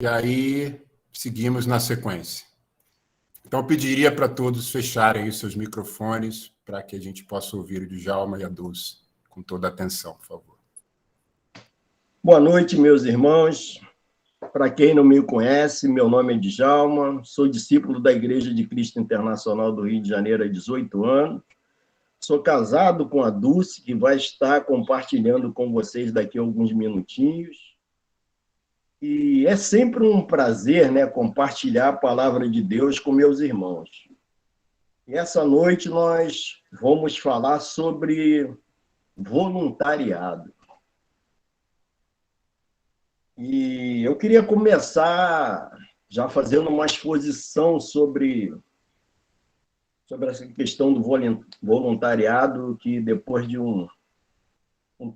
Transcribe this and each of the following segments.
E aí, seguimos na sequência. Então, eu pediria para todos fecharem os seus microfones para que a gente possa ouvir o Djalma e a Dulce com toda a atenção, por favor. Boa noite, meus irmãos. Para quem não me conhece, meu nome é Djalma, sou discípulo da Igreja de Cristo Internacional do Rio de Janeiro há 18 anos. Sou casado com a Dulce, que vai estar compartilhando com vocês daqui a alguns minutinhos. E é sempre um prazer, né, compartilhar a palavra de Deus com meus irmãos. E essa noite nós vamos falar sobre voluntariado. E eu queria começar já fazendo uma exposição sobre essa questão do voluntariado, que depois de um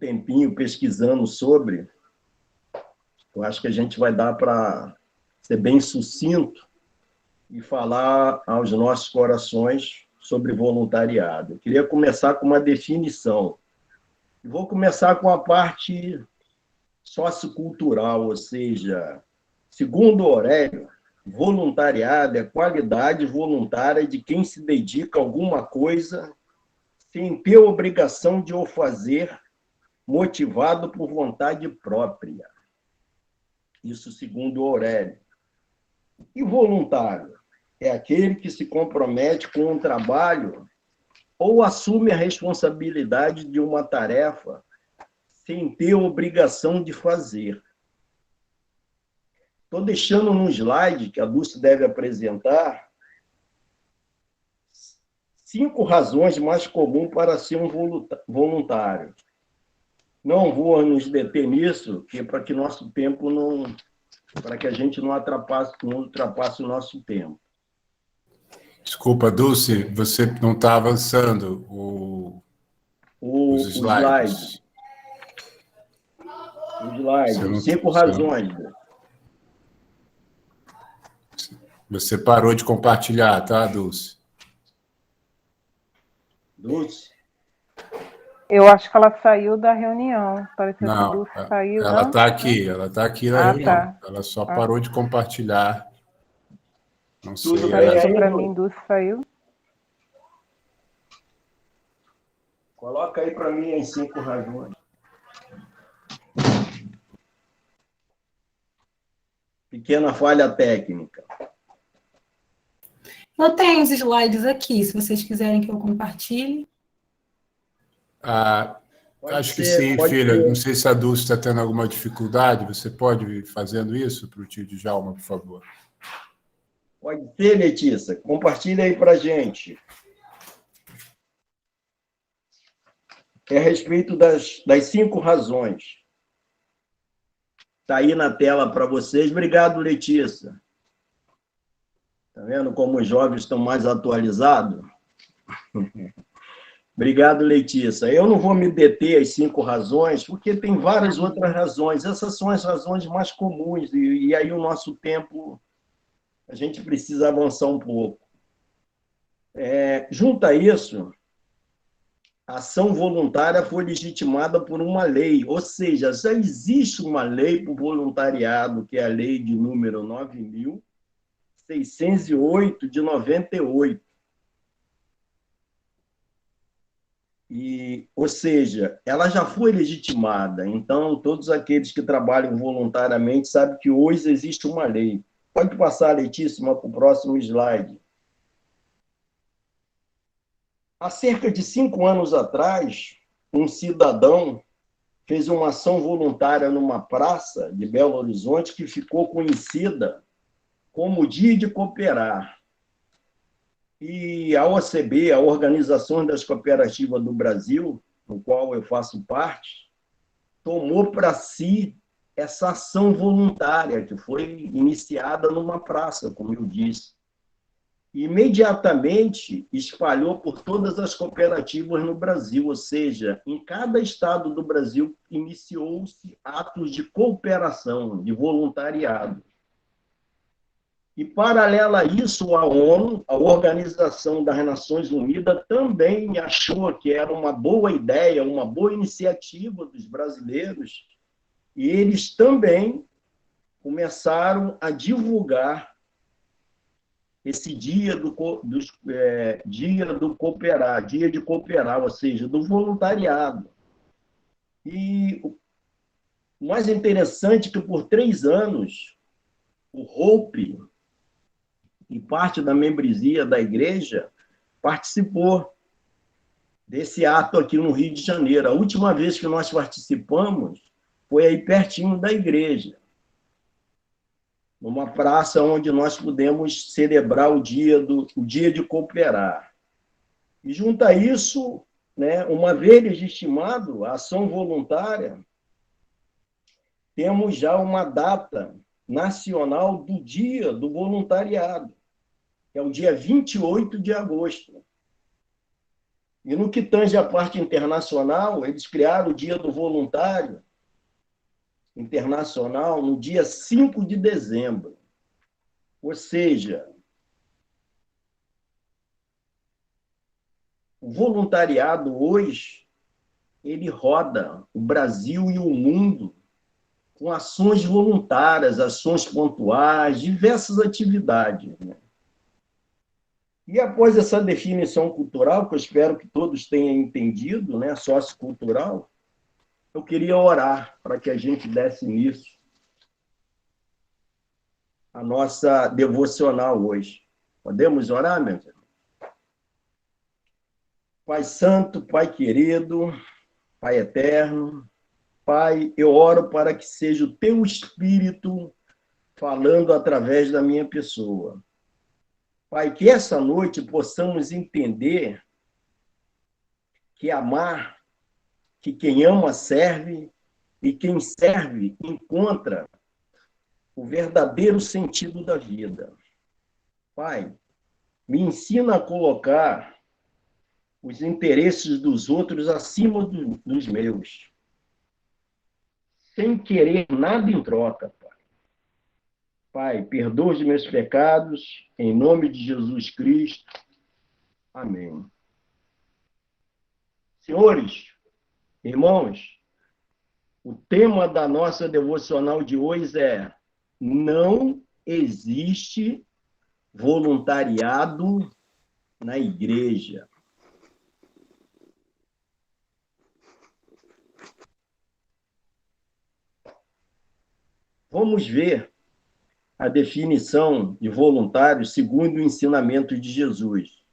tempinho pesquisando sobre, eu acho que a gente vai dar para ser bem sucinto e falar aos nossos corações sobre voluntariado. Eu queria começar com uma definição. E vou começar com a parte sociocultural, ou seja, segundo Aurélio, voluntariado é a qualidade voluntária de quem se dedica a alguma coisa sem ter obrigação de o fazer, motivado por vontade própria. Isso segundo Aurélio. E voluntário é aquele que se compromete com um trabalho ou assume a responsabilidade de uma tarefa sem ter obrigação de fazer. Estou deixando no slide que a Dulce deve apresentar 5 razões mais comuns para ser um voluntário. Não vou nos deter nisso, para que nosso tempo não, para que a gente não ultrapasse o nosso tempo. Desculpa, Dulce, você não está avançando os slides. O slide, 5 razões. Você parou de compartilhar, tá, Dulce? Dulce? Eu acho que ela saiu da reunião. Parece que a Dulce saiu. Ela está aqui na reunião. Tá. Ela só parou de compartilhar. Não sei. Tudo bem aí, para mim, Dulce saiu. Coloca aí para mim as 5 razões. Pequena falha técnica. Eu tenho os slides aqui, se vocês quiserem que eu compartilhe. Acho que sim, filha. Não sei se a Dulce está tendo alguma dificuldade. Você pode ir fazendo isso para o tio Djalma, por favor? Pode ser, Letícia. Compartilha aí para a gente. É a respeito das 5 razões. Está aí na tela para vocês. Obrigado, Letícia. Está vendo como os jovens estão mais atualizados? Obrigado, Letícia. Eu não vou me deter às 5 razões, porque tem várias outras razões. Essas são as razões mais comuns, e aí o nosso tempo, a gente precisa avançar um pouco. Junto a isso, a ação voluntária foi legitimada por uma lei, ou seja, já existe uma lei para o voluntariado, que é a lei de número 9.608, de 98. Ou seja, ela já foi legitimada. Então, todos aqueles que trabalham voluntariamente sabem que hoje existe uma lei. Pode passar, Letícia, para o próximo slide. Há cerca de 5 anos atrás, um cidadão fez uma ação voluntária numa praça de Belo Horizonte que ficou conhecida como Dia de Cooperar. E a OCB, a Organização das Cooperativas do Brasil, no qual eu faço parte, tomou para si essa ação voluntária, que foi iniciada numa praça, como eu disse. Imediatamente espalhou por todas as cooperativas no Brasil, ou seja, em cada estado do Brasil iniciou-se atos de cooperação, de voluntariado. E, paralela a isso, a ONU, a Organização das Nações Unidas, também achou que era uma boa ideia, uma boa iniciativa dos brasileiros, e eles também começaram a divulgar esse dia dia do cooperar, dia de cooperar, ou seja, do voluntariado. E o mais interessante é que por 3 anos, o Hope e parte da membresia da igreja participou desse ato aqui no Rio de Janeiro. A última vez que nós participamos foi aí pertinho da igreja, numa praça onde nós pudemos celebrar o dia de cooperar. E junto a isso, né, uma vez legitimado a ação voluntária, temos já uma data nacional do Dia do Voluntariado, que é o dia 28 de agosto. E no que tange a parte internacional, eles criaram o Dia do Voluntário Internacional no dia 5 de dezembro. Ou seja, o voluntariado hoje, ele roda o Brasil e o mundo com ações voluntárias, ações pontuais, diversas atividades, né? E após essa definição cultural, que eu espero que todos tenham entendido, né, sociocultural, eu queria orar para que a gente desse início à nossa devocional hoje. Podemos orar, meu irmão? Pai Santo, Pai querido, Pai eterno, Pai, eu oro para que seja o Teu Espírito falando através da minha pessoa. Pai, que essa noite possamos entender que amar, que quem ama serve, e quem serve encontra o verdadeiro sentido da vida. Pai, me ensina a colocar os interesses dos outros acima dos meus, sem querer nada em troca, Pai. Pai, perdoa os meus pecados, em nome de Jesus Cristo. Amém. Senhores, irmãos, o tema da nossa devocional de hoje é: não existe voluntariado na igreja. Vamos ver a definição de voluntário segundo o ensinamento de Jesus.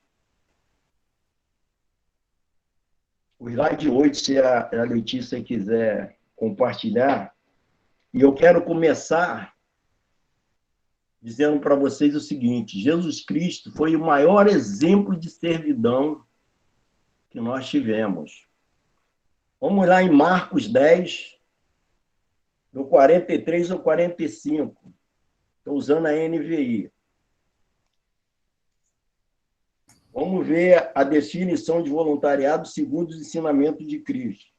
O slide 8, se a Letícia quiser compartilhar, e eu quero começar dizendo para vocês o seguinte: Jesus Cristo foi o maior exemplo de servidão que nós tivemos. Vamos lá em Marcos 10, do 43 ao 45. Estou usando a NVI. Vamos ver a definição de voluntariado segundo os ensinamentos de Cristo.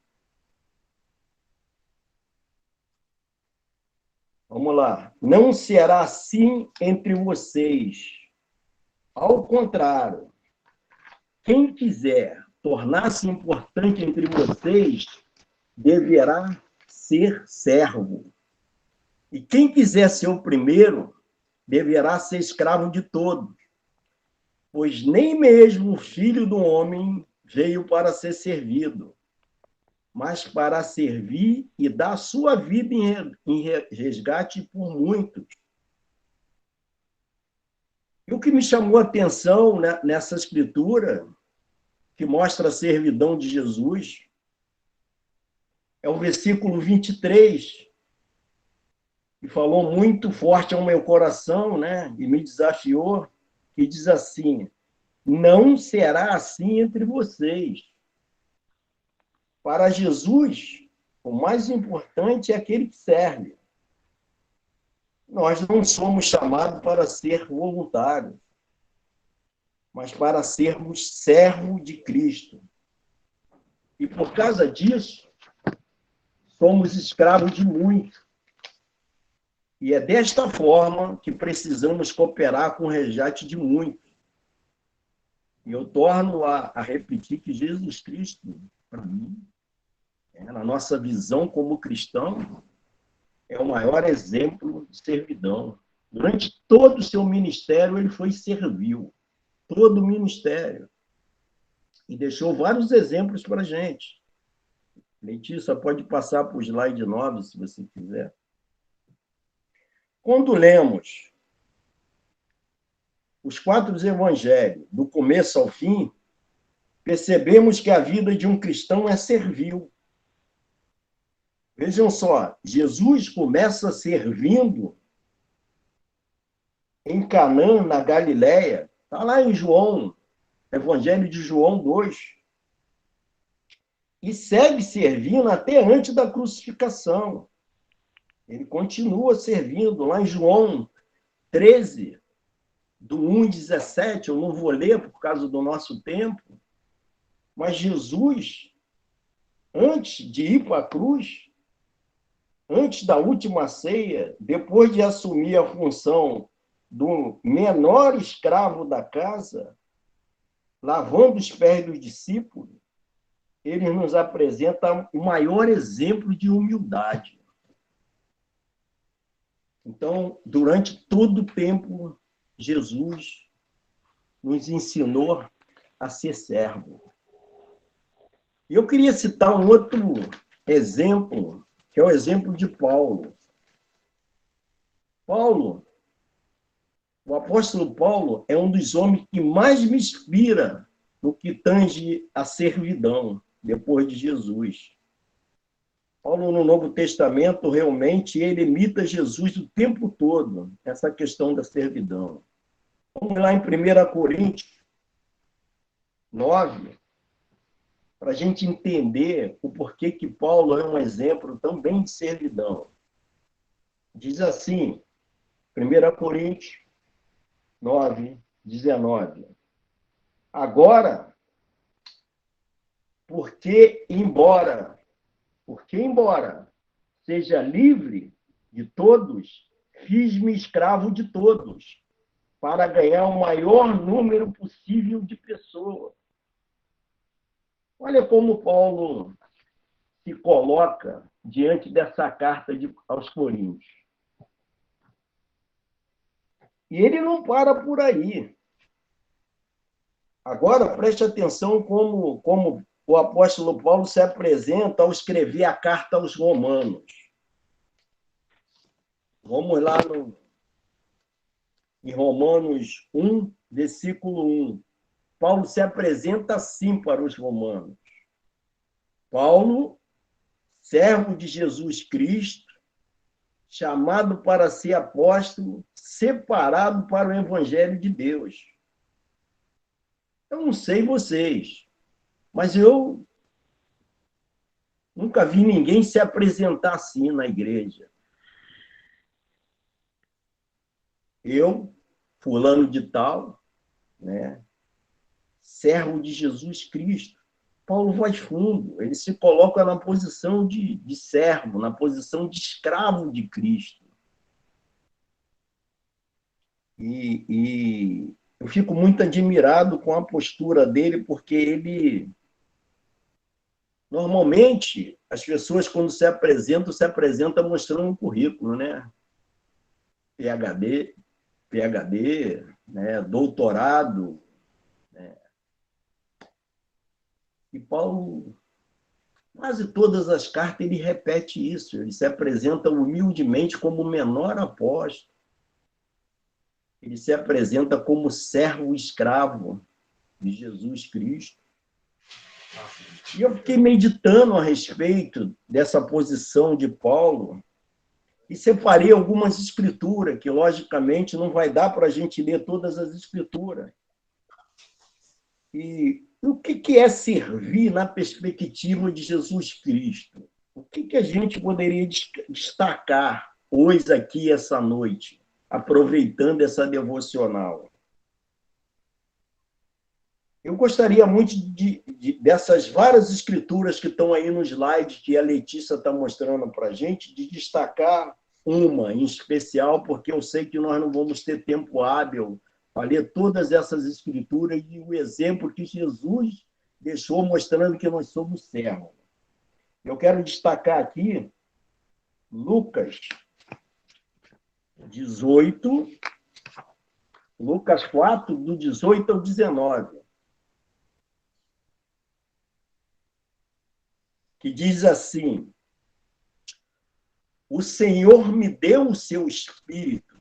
Vamos lá. Não será assim entre vocês. Ao contrário, quem quiser tornar-se importante entre vocês deverá ser servo. E quem quiser ser o primeiro deverá ser escravo de todos. Pois nem mesmo o Filho do Homem veio para ser servido, mas para servir e dar sua vida em resgate por muitos. E o que me chamou a atenção, né, nessa escritura, que mostra a servidão de Jesus, é o versículo 23, que falou muito forte ao meu coração, né, e me desafiou, que diz assim: não será assim entre vocês. Para Jesus, o mais importante é aquele que serve. Nós não somos chamados para ser voluntários, mas para sermos servos de Cristo. E por causa disso, somos escravos de muitos. E é desta forma que precisamos cooperar com o resgate de muitos. E eu torno a repetir que Jesus Cristo, para mim, na nossa visão como cristão, é o maior exemplo de servidão. Durante todo o seu ministério, ele foi servil. Todo o ministério. E deixou vários exemplos para a gente. Letícia, pode passar para o slide 9, se você quiser. Quando lemos os 4 evangelhos, do começo ao fim, percebemos que a vida de um cristão é servil. Vejam só, Jesus começa servindo em Canaã, na Galileia. Está lá em João, Evangelho de João 2. E segue servindo até antes da crucificação. Ele continua servindo. Lá em João 13, do 1:17, eu não vou ler por causa do nosso tempo, mas Jesus, antes de ir para a cruz, antes da última ceia, depois de assumir a função do menor escravo da casa, lavando os pés dos discípulos, ele nos apresenta o maior exemplo de humildade. Então, durante todo o tempo, Jesus nos ensinou a ser servo. E eu queria citar um outro exemplo, que é o exemplo de Paulo. Paulo, o apóstolo Paulo, é um dos homens que mais me inspira no que tange a servidão, depois de Jesus. Paulo, no Novo Testamento, realmente, ele imita Jesus o tempo todo, essa questão da servidão. Vamos lá em 1 Coríntios 9, para a gente entender o porquê que Paulo é um exemplo também de servidão. Diz assim, 1 Coríntios 9, 19. Agora, porque embora seja livre de todos, fiz-me escravo de todos, para ganhar o maior número possível de pessoas. Olha como Paulo se coloca diante dessa carta aos Coríntios. E ele não para por aí. Agora, preste atenção como o apóstolo Paulo se apresenta ao escrever a carta aos Romanos. Vamos lá em Romanos 1, versículo 1. Paulo se apresenta assim para os romanos. Paulo, servo de Jesus Cristo, chamado para ser apóstolo, separado para o evangelho de Deus. Eu não sei vocês, mas eu nunca vi ninguém se apresentar assim na igreja. Eu, fulano de tal, né, servo de Jesus Cristo. Paulo vai fundo, ele se coloca na posição de servo, na posição de escravo de Cristo. E eu fico muito admirado com a postura dele, porque ele... Normalmente, as pessoas, quando se apresentam mostrando um currículo, né? PhD, né? Doutorado. Né? E Paulo, quase todas as cartas, ele repete isso. Ele se apresenta humildemente como o menor apóstolo. Ele se apresenta como servo escravo de Jesus Cristo. E eu fiquei meditando a respeito dessa posição de Paulo e separei algumas escrituras, que, logicamente, não vai dar para a gente ler todas as escrituras. E o que é servir na perspectiva de Jesus Cristo? O que a gente poderia destacar hoje aqui, essa noite, aproveitando essa devocional? Eu gostaria muito dessas várias escrituras que estão aí no slide que a Letícia está mostrando para a gente, de destacar uma em especial, porque eu sei que nós não vamos ter tempo hábil para ler todas essas escrituras e o exemplo que Jesus deixou mostrando que nós somos servos. Eu quero destacar aqui Lucas 18, Lucas 4, do 18 ao 19. Que diz assim: o Senhor me deu o seu Espírito.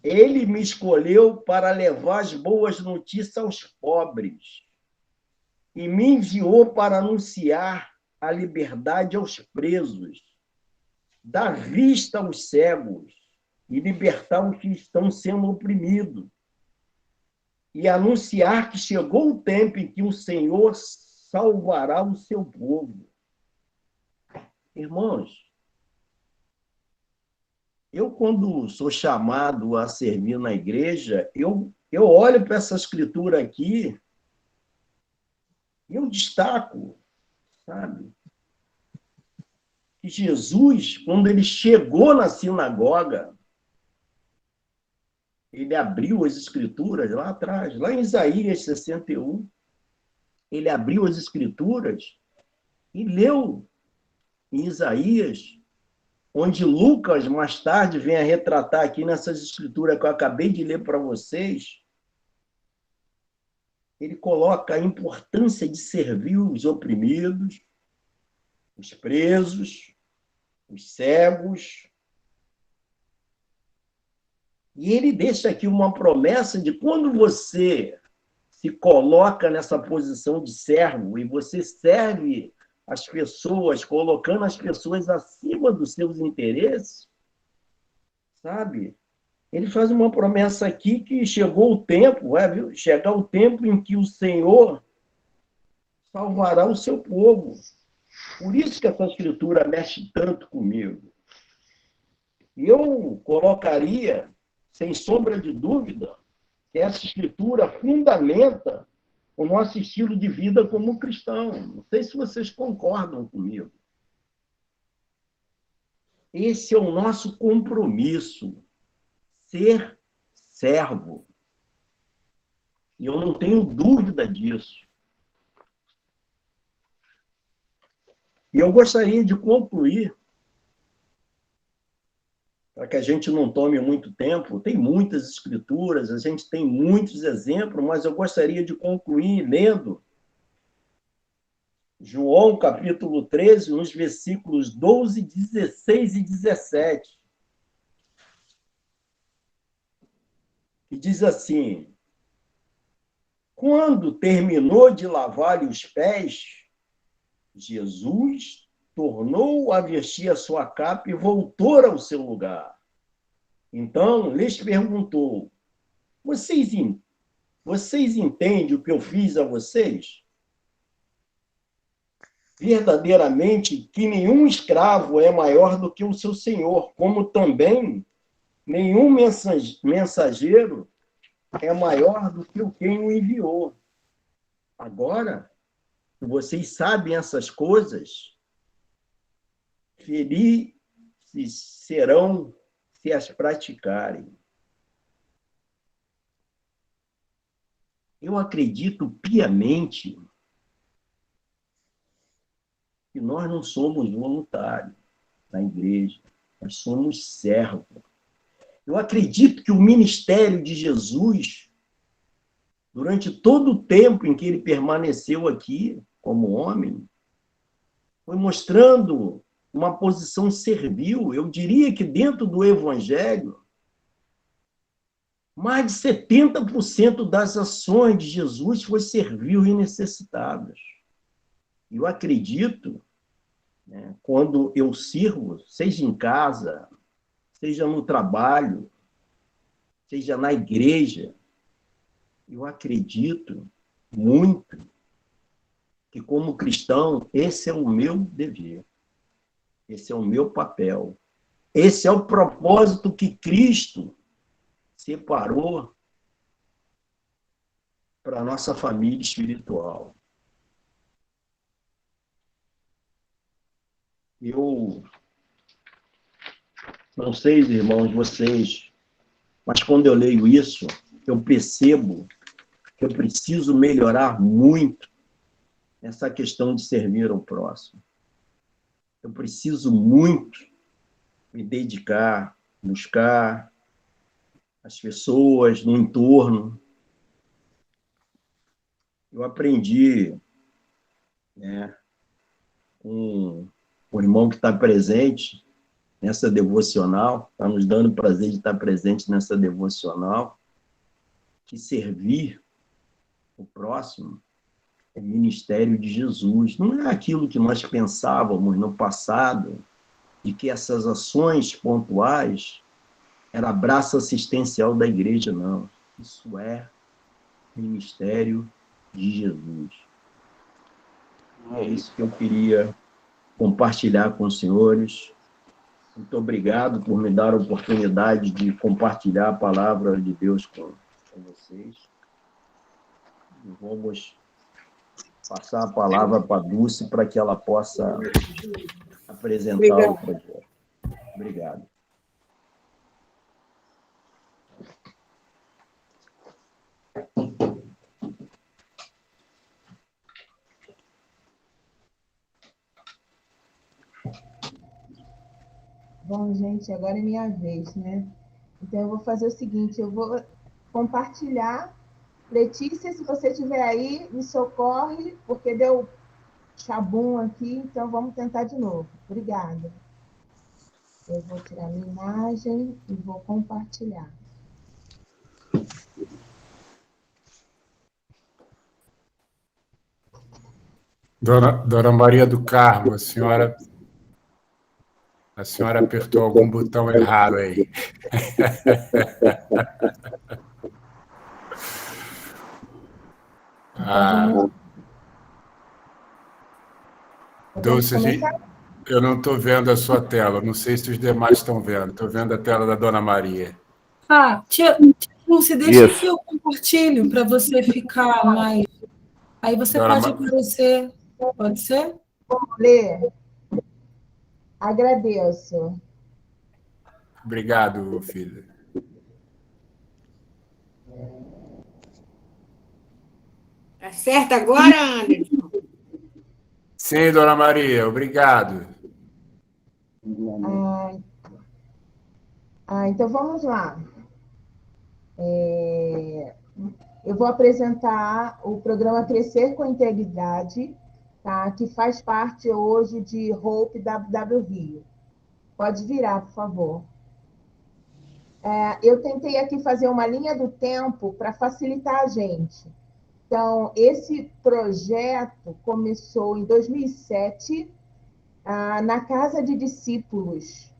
Ele me escolheu para levar as boas notícias aos pobres e me enviou para anunciar a liberdade aos presos, dar vista aos cegos e libertar os que estão sendo oprimidos, e anunciar que chegou o tempo em que o Senhor salvará o seu povo. Irmãos, eu, quando sou chamado a servir na igreja, eu olho para essa escritura aqui e eu destaco, sabe, que Jesus, quando ele chegou na sinagoga, ele abriu as escrituras lá atrás, lá em Isaías 61, ele abriu as escrituras e leu em Isaías, onde Lucas, mais tarde, vem a retratar aqui nessas escrituras que eu acabei de ler para vocês, ele coloca a importância de servir os oprimidos, os presos, os cegos. E ele deixa aqui uma promessa de quando você se coloca nessa posição de servo e você serve as pessoas, colocando as pessoas acima dos seus interesses, sabe? Ele faz uma promessa aqui que chegou o tempo, chegar o tempo em que o Senhor salvará o seu povo. Por isso que essa escritura mexe tanto comigo. E eu colocaria, sem sombra de dúvida, que essa escritura fundamenta o nosso estilo de vida como cristão. Não sei se vocês concordam comigo. Esse é o nosso compromisso, ser servo. E eu não tenho dúvida disso. E eu gostaria de concluir, para que a gente não tome muito tempo, tem muitas escrituras, a gente tem muitos exemplos, mas eu gostaria de concluir lendo João, capítulo 13, nos versículos 12, 16 e 17. Que diz assim: quando terminou de lavar-lhe os pés, Jesus tornou a vestir a sua capa e voltou ao seu lugar. Então, lhes perguntou: vocês entendem o que eu fiz a vocês? Verdadeiramente que nenhum escravo é maior do que o seu senhor, como também nenhum mensageiro é maior do que quem o enviou. Agora, que vocês sabem essas coisas, felizes serão se as praticarem. Eu acredito piamente que nós não somos voluntários na igreja, nós somos servos. Eu acredito que o ministério de Jesus, durante todo o tempo em que ele permaneceu aqui como homem, foi mostrando uma posição servil. Eu diria que dentro do Evangelho, mais de 70% das ações de Jesus foi servil e necessitadas. Eu acredito, quando eu sirvo, seja em casa, seja no trabalho, seja na igreja, eu acredito muito que, como cristão, esse é o meu dever, esse é o meu papel, esse é o propósito que Cristo separou para a nossa família espiritual. Eu não sei, irmãos, vocês, mas quando eu leio isso, eu percebo que eu preciso melhorar muito essa questão de servir ao próximo. Eu preciso muito me dedicar buscar as pessoas no entorno. Eu aprendi, né, com o irmão que está presente nessa devocional, está nos dando o prazer de estar presente nessa devocional, que servir o próximo é ministério de Jesus. Não é aquilo que nós pensávamos no passado, de que essas ações pontuais era braço assistencial da igreja, não. Isso é ministério de Jesus. É isso que eu queria compartilhar com os senhores. Muito obrigado por me dar a oportunidade de compartilhar a palavra de Deus com vocês. E vamos passar a palavra para a Dulce para que ela possa apresentar o projeto. Obrigado. Bom, gente, agora é minha vez, né? Então, eu vou fazer o seguinte, eu vou compartilhar. Letícia, se você estiver aí, me socorre, porque deu chabum aqui, então vamos tentar de novo. Obrigada. Eu vou tirar minha imagem e vou compartilhar. Dona Maria do Carmo, a senhora apertou algum botão errado aí. Dulce, eu não estou vendo a sua tela, não sei se os demais estão vendo, estou vendo a tela da Dona Maria. Tia Dulce, deixa que eu compartilho para você ficar mais... Aí você pode aparecer, pode ser? Vou ler. Agradeço. Obrigado, filha. Tá certo agora, Anderson? Sim, Dona Maria, obrigado. Então vamos lá. Eu vou apresentar o programa Crescer com Integridade, tá? Que faz parte hoje de Hope WW Rio. Pode virar, por favor. Eu tentei aqui fazer uma linha do tempo para facilitar a gente. Então, esse projeto começou em 2007, na Casa de Discípulos,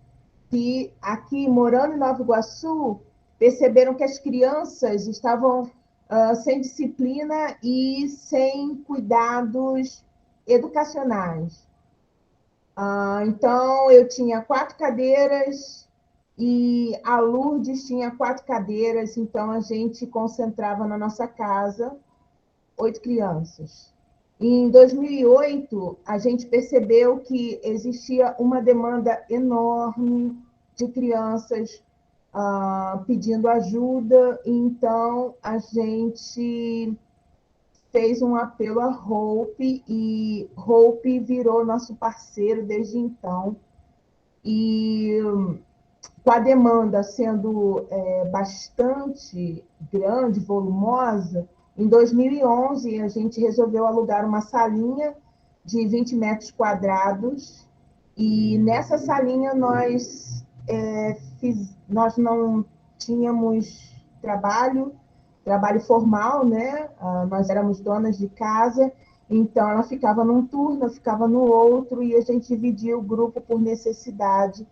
que aqui, morando em Nova Iguaçu, perceberam que as crianças estavam sem disciplina e sem cuidados educacionais. Então, eu tinha 4 cadeiras e a Lourdes tinha 4 cadeiras, então a gente concentrava na nossa casa 8 crianças. E em 2008, a gente percebeu que existia uma demanda enorme de crianças pedindo ajuda, então a gente fez um apelo à Hope, e Hope virou nosso parceiro desde então. E com a demanda sendo bastante grande, volumosa, em 2011 a gente resolveu alugar uma salinha de 20 metros quadrados, e nessa salinha nós não tínhamos trabalho formal, né? Nós éramos donas de casa, então ela ficava num turno, eu ficava no outro, e a gente dividia o grupo por necessidade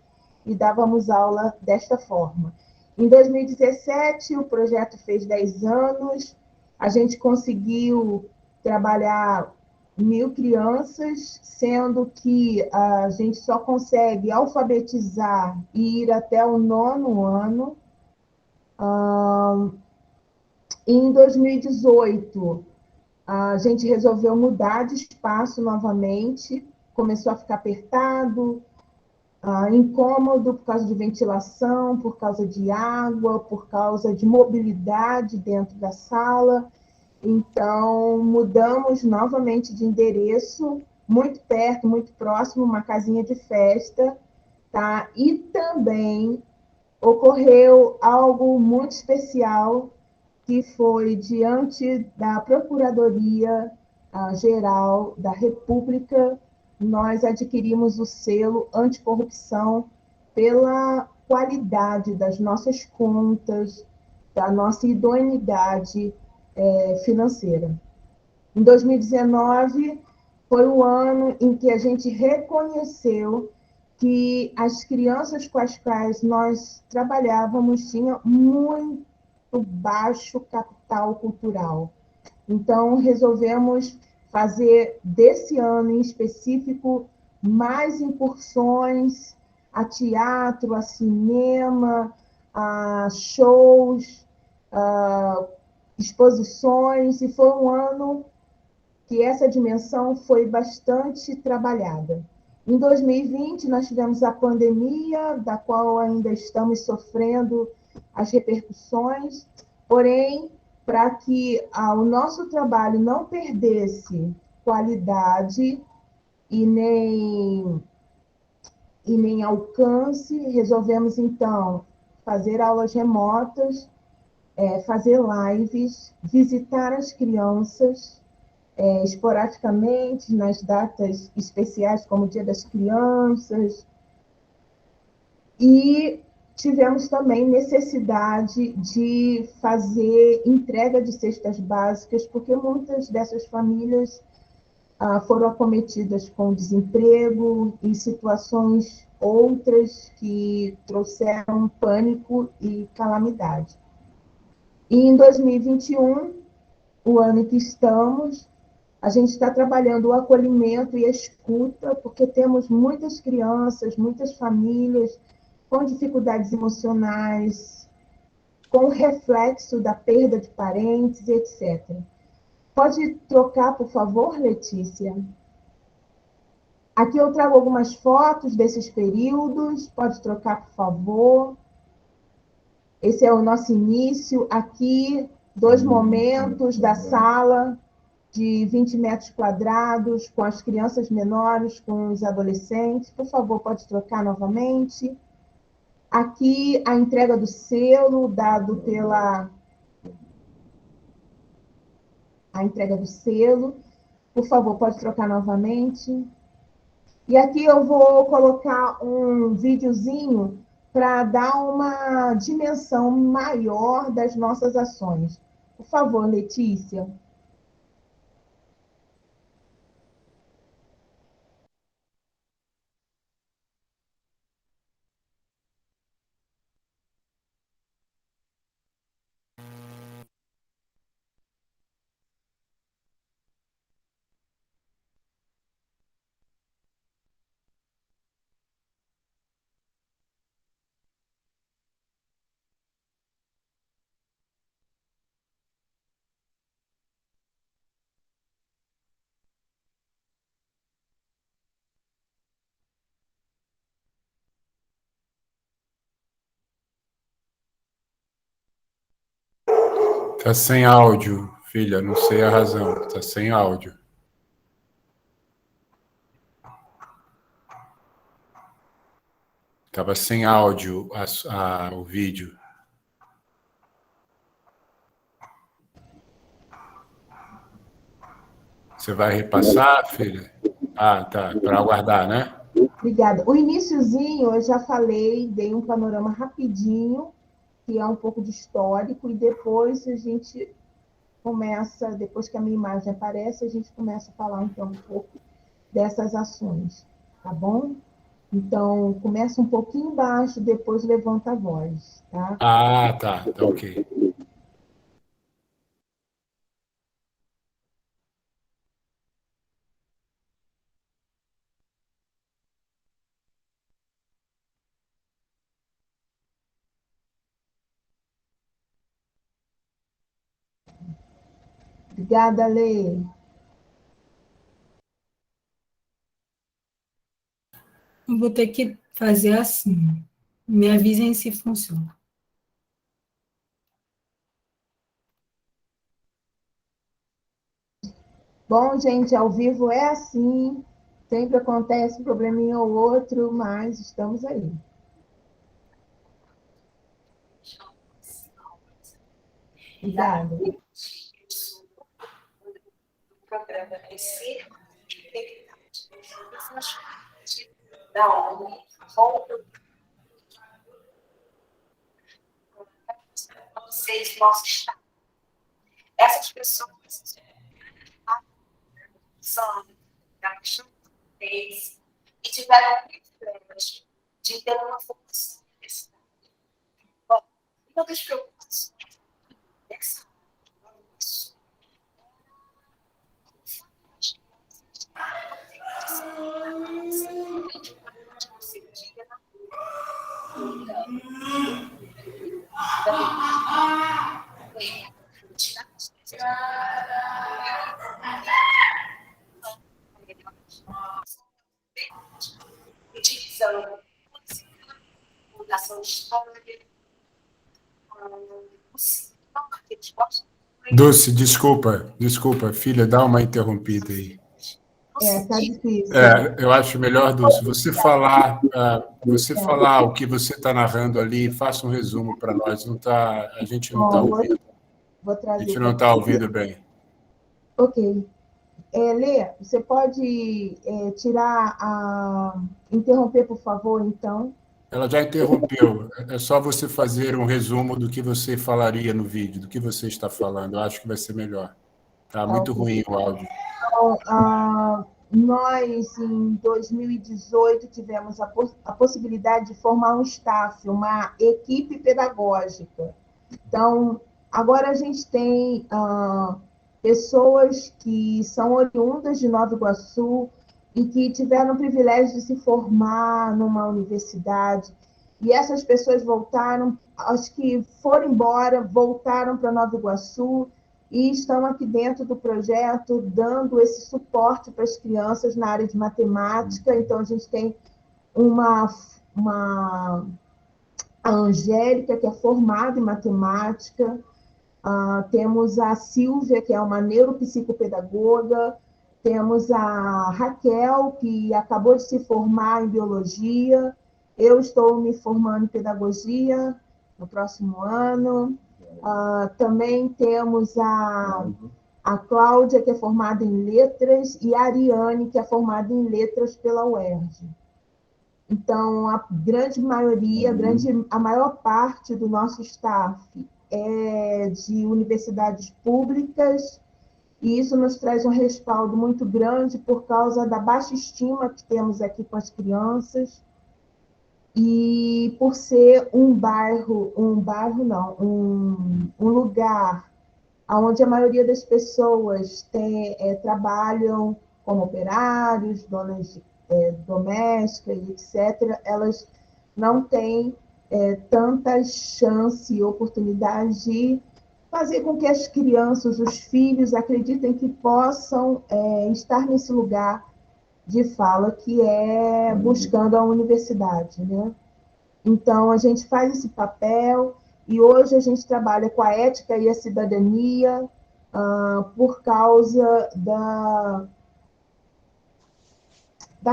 e dávamos aula desta forma. Em 2017, o projeto fez 10 anos, a gente conseguiu trabalhar 1.000 crianças, sendo que a gente só consegue alfabetizar e ir até o 9º ano. Em 2018, a gente resolveu mudar de espaço novamente, começou a ficar apertado, incômodo por causa de ventilação, por causa de água, por causa de mobilidade dentro da sala. Então, mudamos novamente de endereço, muito perto, muito próximo, uma casinha de festa, tá? E também ocorreu algo muito especial, que foi diante da Procuradoria-Geral da República, nós adquirimos o selo anticorrupção pela qualidade das nossas contas, da nossa idoneidade financeira. Em 2019, foi o ano em que a gente reconheceu que as crianças com as quais nós trabalhávamos tinham muito baixo capital cultural. Então, resolvemos fazer desse ano em específico mais incursões a teatro, a cinema, a shows, a exposições, e foi um ano que essa dimensão foi bastante trabalhada. Em 2020, nós tivemos a pandemia, da qual ainda estamos sofrendo as repercussões, porém, para que o nosso trabalho não perdesse qualidade e nem alcance, resolvemos, então, fazer aulas remotas, fazer lives, visitar as crianças, esporadicamente, nas datas especiais, como o Dia das Crianças, e tivemos também necessidade de fazer entrega de cestas básicas, porque muitas dessas famílias foram acometidas com desemprego e situações outras que trouxeram pânico e calamidade. E em 2021, o ano em que estamos, a gente está trabalhando o acolhimento e a escuta, porque temos muitas crianças, muitas famílias com dificuldades emocionais, com reflexo da perda de parentes, etc. Pode trocar, por favor, Letícia? Aqui eu trago algumas fotos desses períodos. Pode trocar, por favor. Esse é o nosso início. Aqui, 2 momentos da sala de 20 metros quadrados, com as crianças menores, com os adolescentes. Por favor, pode trocar novamente. Aqui, a entrega do selo, dado pela... A entrega do selo. Por favor, pode trocar novamente. E aqui eu vou colocar um videozinho para dar uma dimensão maior das nossas ações. Por favor, Letícia. Está sem áudio, filha, não sei a razão. Está sem áudio. Estava sem áudio o vídeo. Você vai repassar, filha? Ah, tá. Para aguardar, né? Obrigada. O iniciozinho, eu já falei, dei um panorama rapidinho, que é um pouco de histórico, e depois a gente começa, depois que a minha imagem aparece, a gente começa a falar, então, um pouco dessas ações, tá bom? Então, começa um pouquinho embaixo, depois levanta a voz, tá? Ah, tá. Tá ok. Obrigada, Lê. Eu vou ter que fazer assim. Me avisem se funciona. Bom, gente, ao vivo é assim, sempre acontece um probleminha ou outro, mas estamos aí. Obrigada. Programa Crescer de Integridade. Da ONU, vocês, nosso Estado. Essas pessoas são da e tiveram o privilégio de ter uma formação universitária. Bom, uma das preocupações dessa utilizando fundação histórica, Dulce, desculpa, filha, dá uma interrompida aí. Tá difícil. Eu acho melhor, Dulce, você falar o que você está narrando ali, faça um resumo para nós. A gente não está ouvindo. Vou trazer. A gente não está ouvindo bem. Ok. Lê, você pode interromper, por favor, então? Ela já interrompeu. É só você fazer um resumo do que você falaria no vídeo, do que você está falando. Eu acho que vai ser melhor. Está muito ruim o áudio. Então, nós, em 2018, tivemos a possibilidade de formar um staff, uma equipe pedagógica. Então, agora a gente tem pessoas que são oriundas de Nova Iguaçu e que tiveram o privilégio de se formar numa universidade. E essas pessoas voltaram, as que foram embora, voltaram para Nova Iguaçu e estão aqui dentro do projeto dando esse suporte para as crianças na área de matemática. Então, a gente tem a Angélica, que é formada em matemática, temos a Silvia, que é uma neuropsicopedagoga, temos a Raquel, que acabou de se formar em biologia, eu estou me formando em pedagogia no próximo ano, também temos a Cláudia, que é formada em letras, e a Ariane, que é formada em letras pela UERJ. Então, a grande maioria, a maior parte do nosso staff é de universidades públicas, e isso nos traz um respaldo muito grande por causa da baixa estima que temos aqui com as crianças, e por ser um lugar onde a maioria das pessoas trabalham como operários, donas domésticas, etc., elas não têm tanta chance e oportunidade de fazer com que as crianças, os filhos, acreditem que possam estar nesse lugar de fala, que é buscando a universidade, né? Então, a gente faz esse papel, e hoje a gente trabalha com a ética e a cidadania por causa da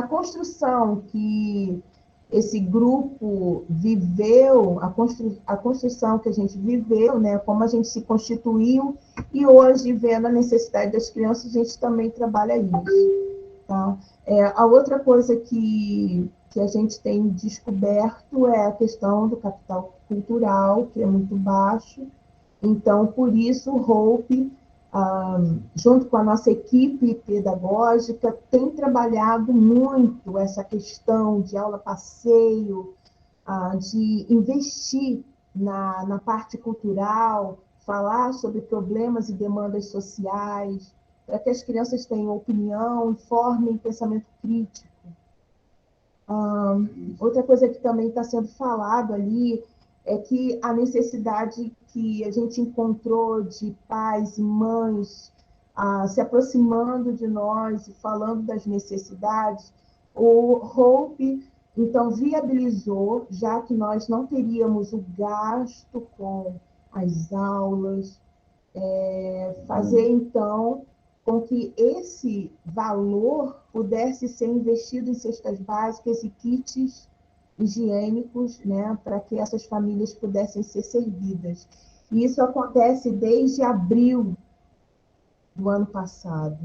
construção que esse grupo viveu, a construção que a gente viveu, né, como a gente se constituiu, e hoje, vendo a necessidade das crianças, a gente também trabalha isso. Tá? A outra coisa que a gente tem descoberto é a questão do capital cultural, que é muito baixo. Então, por isso, o Hope, junto com a nossa equipe pedagógica, tem trabalhado muito essa questão de aula-passeio, de investir na parte cultural, falar sobre problemas e demandas sociais, para que as crianças tenham opinião e formem pensamento crítico. Outra coisa que também está sendo falado ali é que a necessidade que a gente encontrou de pais e mães se aproximando de nós e falando das necessidades, o Hope, então, viabilizou, já que nós não teríamos o gasto com as aulas, fazer, então, com que esse valor pudesse ser investido em cestas básicas e kits higiênicos, né, para que essas famílias pudessem ser servidas. E isso acontece desde abril do ano passado.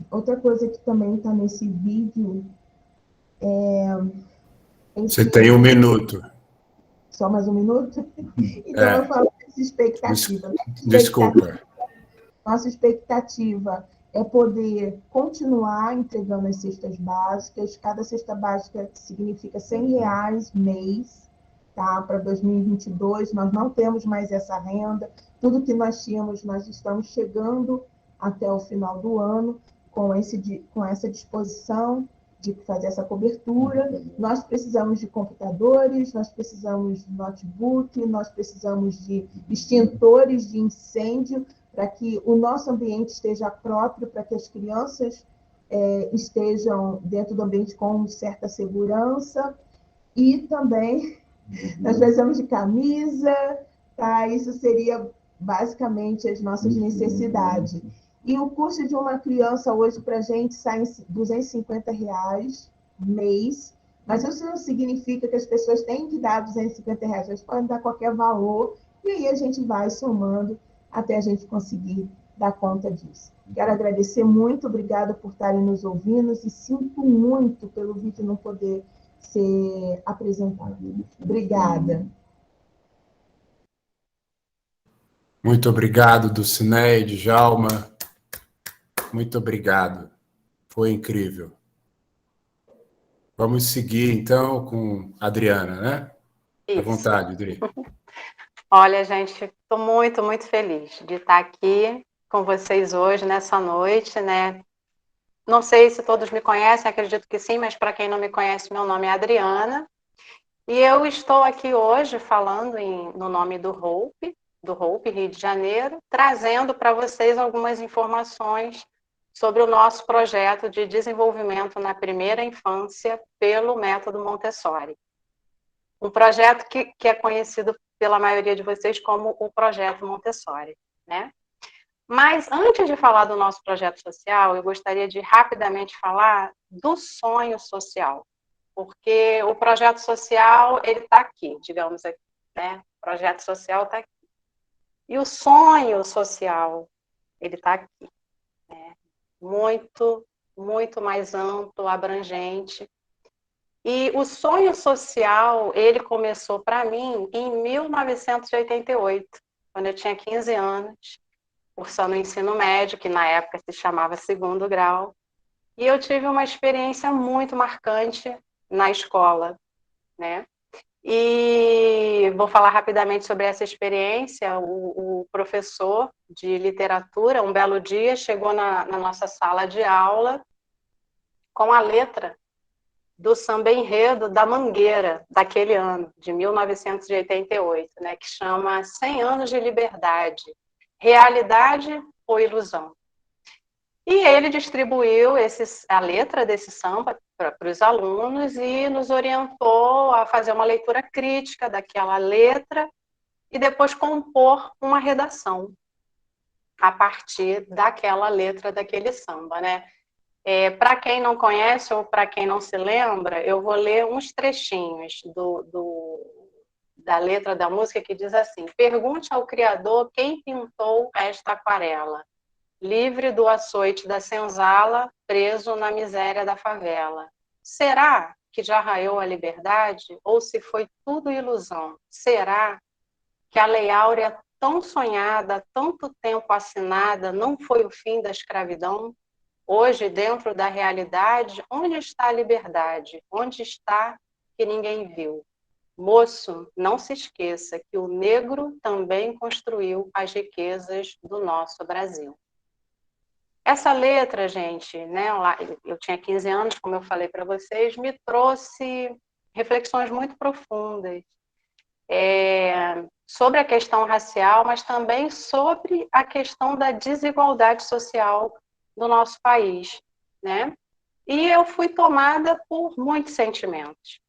Outra coisa que também está nesse vídeo Você tem 1 minuto. Só mais 1 minuto? Então, eu falo dessa expectativa. Desculpa. Nossa expectativa é poder continuar entregando as cestas básicas. Cada cesta básica significa R$100 mês, tá? Para 2022, nós não temos mais essa renda. Tudo que nós tínhamos, nós estamos chegando até o final do ano com essa disposição de fazer essa cobertura. Nós precisamos de computadores, nós precisamos de notebook, nós precisamos de extintores de incêndio, para que o nosso ambiente esteja próprio, para que as crianças estejam dentro do ambiente com certa segurança. E também nós precisamos de camisa, tá? Isso seria basicamente as nossas necessidades. E o custo de uma criança hoje para a gente sai em R$250 mês, mas isso não significa que as pessoas têm que dar R$250, elas podem dar qualquer valor, e aí a gente vai somando até a gente conseguir dar conta disso. Quero agradecer muito, obrigada por estarem nos ouvindo, e sinto muito pelo vídeo não poder ser apresentado. Obrigada. Muito obrigado, Dulcineide, Djalma. Muito obrigado. Foi incrível. Vamos seguir, então, com a Adriana, né? À vontade, Adri. Olha, gente, estou muito, muito feliz de estar aqui com vocês hoje, nessa noite, né? Não sei se todos me conhecem, acredito que sim, mas para quem não me conhece, meu nome é Adriana. E eu estou aqui hoje falando no nome do Hope Rio de Janeiro, trazendo para vocês algumas informações sobre o nosso projeto de desenvolvimento na primeira infância pelo método Montessori. Um projeto que é conhecido pela maioria de vocês como o Projeto Montessori, né? Mas antes de falar do nosso projeto social, eu gostaria de rapidamente falar do sonho social, porque o projeto social, ele está aqui, digamos aqui, né? O projeto social está aqui. E o sonho social, ele está aqui, né? Muito, muito mais amplo, abrangente. E o sonho social, ele começou para mim em 1988, quando eu tinha 15 anos, cursando o ensino médio, que na época se chamava 2º grau, e eu tive uma experiência muito marcante na escola, né? E vou falar rapidamente sobre essa experiência. O professor de literatura, um belo dia, chegou na nossa sala de aula com a letra do samba enredo da Mangueira, daquele ano, de 1988, né, que chama 100 anos de liberdade, realidade ou ilusão. E ele distribuiu a letra desse samba para os alunos e nos orientou a fazer uma leitura crítica daquela letra e depois compor uma redação a partir daquela letra daquele samba, né? Para quem não conhece ou para quem não se lembra, eu vou ler uns trechinhos da letra da música que diz assim: pergunte ao Criador quem pintou esta aquarela, livre do açoite da senzala, preso na miséria da favela. Será que já raiou a liberdade ou se foi tudo ilusão? Será que a Lei Áurea tão sonhada, tanto tempo assinada, não foi o fim da escravidão? Hoje, dentro da realidade, onde está a liberdade? Onde está que ninguém viu? Moço, não se esqueça que o negro também construiu as riquezas do nosso Brasil. Essa letra, gente, né, eu tinha 15 anos, como eu falei para vocês, me trouxe reflexões muito profundas sobre a questão racial, mas também sobre a questão da desigualdade social do nosso país, né? E eu fui tomada por muitos sentimentos,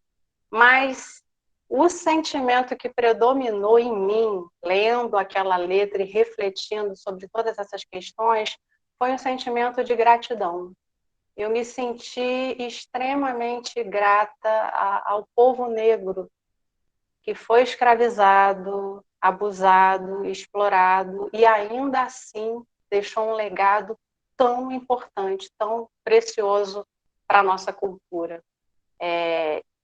mas o sentimento que predominou em mim, lendo aquela letra e refletindo sobre todas essas questões, foi um sentimento de gratidão. Eu me senti extremamente grata ao povo negro que foi escravizado, abusado, explorado, e ainda assim deixou um legado tão importante, tão precioso para a nossa cultura.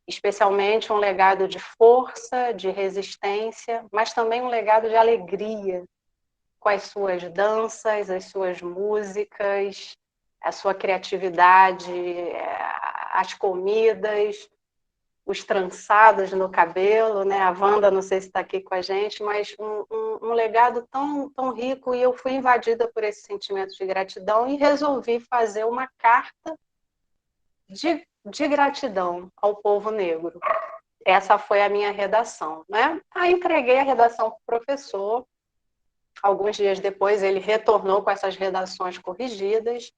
Especialmente um legado de força, de resistência, mas também um legado de alegria, com as suas danças, as suas músicas, a sua criatividade, as comidas, os trançados no cabelo, né? A Wanda, não sei se está aqui com a gente, mas um legado tão, tão rico, e eu fui invadida por esse sentimento de gratidão e resolvi fazer uma carta de gratidão ao povo negro. Essa foi a minha redação, né? Aí entreguei a redação para o professor. Alguns dias depois ele retornou com essas redações corrigidas,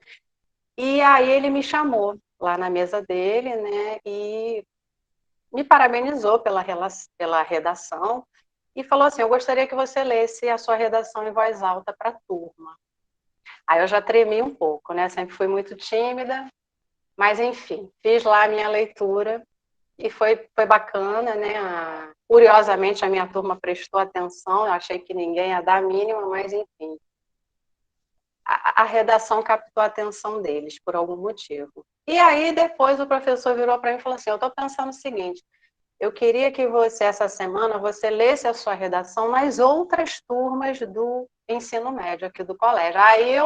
e aí ele me chamou lá na mesa dele, né? E me parabenizou pela redação e falou assim: eu gostaria que você lesse a sua redação em voz alta para a turma. Aí eu já tremi um pouco, né? Sempre fui muito tímida, mas enfim, fiz lá a minha leitura e foi bacana, né? Curiosamente, a minha turma prestou atenção, eu achei que ninguém ia dar a mínima, mas enfim. A redação captou a atenção deles, por algum motivo. E aí, depois, o professor virou para mim e falou assim: eu estou pensando o seguinte, eu queria que você, essa semana, você lesse a sua redação nas outras turmas do ensino médio aqui do colégio. Aí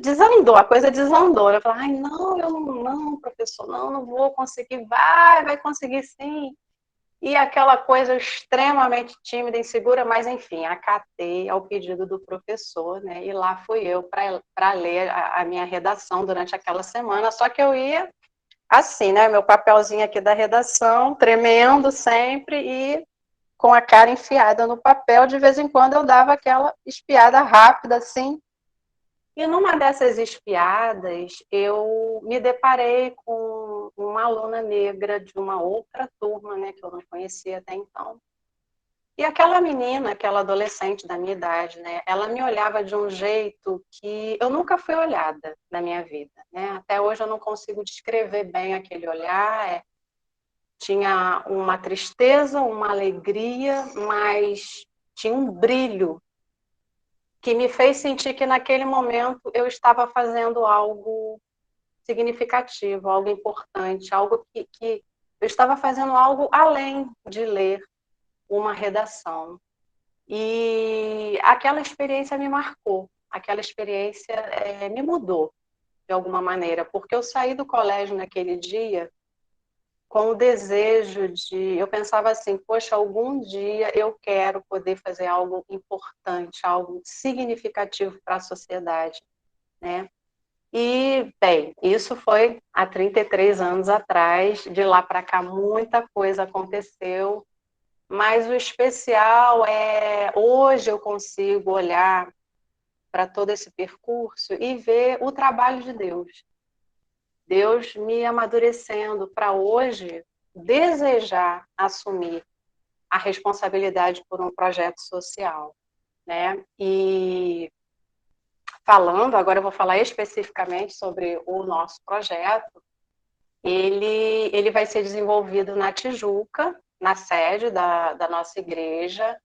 desandou, a coisa desandou. Eu falei: ai, não, professor, não vou conseguir. Vai conseguir sim. E aquela coisa extremamente tímida, insegura, mas enfim, acatei ao pedido do professor, né? E lá fui eu para ler a minha redação durante aquela semana. Só que eu ia assim, né? Meu papelzinho aqui da redação, tremendo sempre e com a cara enfiada no papel. De vez em quando eu dava aquela espiada rápida, assim. E numa dessas espiadas, eu me deparei com uma aluna negra de uma outra turma, né, que eu não conhecia até então. E aquela menina, aquela adolescente da minha idade, né, ela me olhava de um jeito que eu nunca fui olhada na minha vida, né? Até hoje eu não consigo descrever bem aquele olhar. Tinha uma tristeza, uma alegria, mas tinha um brilho que me fez sentir que naquele momento eu estava fazendo algo significativo, algo importante, algo que eu estava fazendo algo além de ler uma redação. E aquela experiência me marcou, aquela experiência me mudou de alguma maneira, porque eu saí do colégio naquele dia com o desejo de... Eu pensava assim, poxa, algum dia eu quero poder fazer algo importante, algo significativo para a sociedade, né? E, bem, isso foi há 33 anos atrás. De lá para cá, muita coisa aconteceu, mas o especial hoje eu consigo olhar para todo esse percurso e ver o trabalho de Deus. Deus me amadurecendo para hoje desejar assumir a responsabilidade por um projeto social, né? E agora eu vou falar especificamente sobre o nosso projeto. Ele vai ser desenvolvido na Tijuca, na sede da nossa igreja,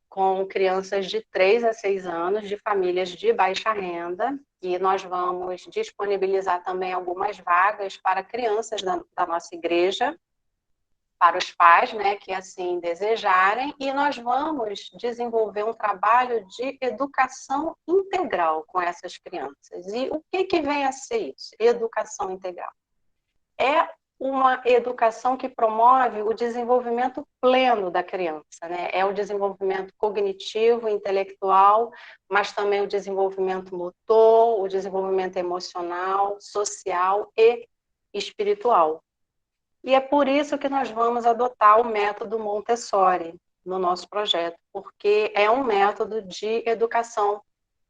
com crianças de 3 a 6 anos, de famílias de baixa renda, e nós vamos disponibilizar também algumas vagas para crianças da nossa igreja, para os pais, né, que assim desejarem, e nós vamos desenvolver um trabalho de educação integral com essas crianças. E o que vem a ser isso? Educação integral. É uma educação que promove o desenvolvimento pleno da criança, né? É o desenvolvimento cognitivo, intelectual, mas também o desenvolvimento motor, o desenvolvimento emocional, social e espiritual. E é por isso que nós vamos adotar o método Montessori no nosso projeto, porque é um método de educação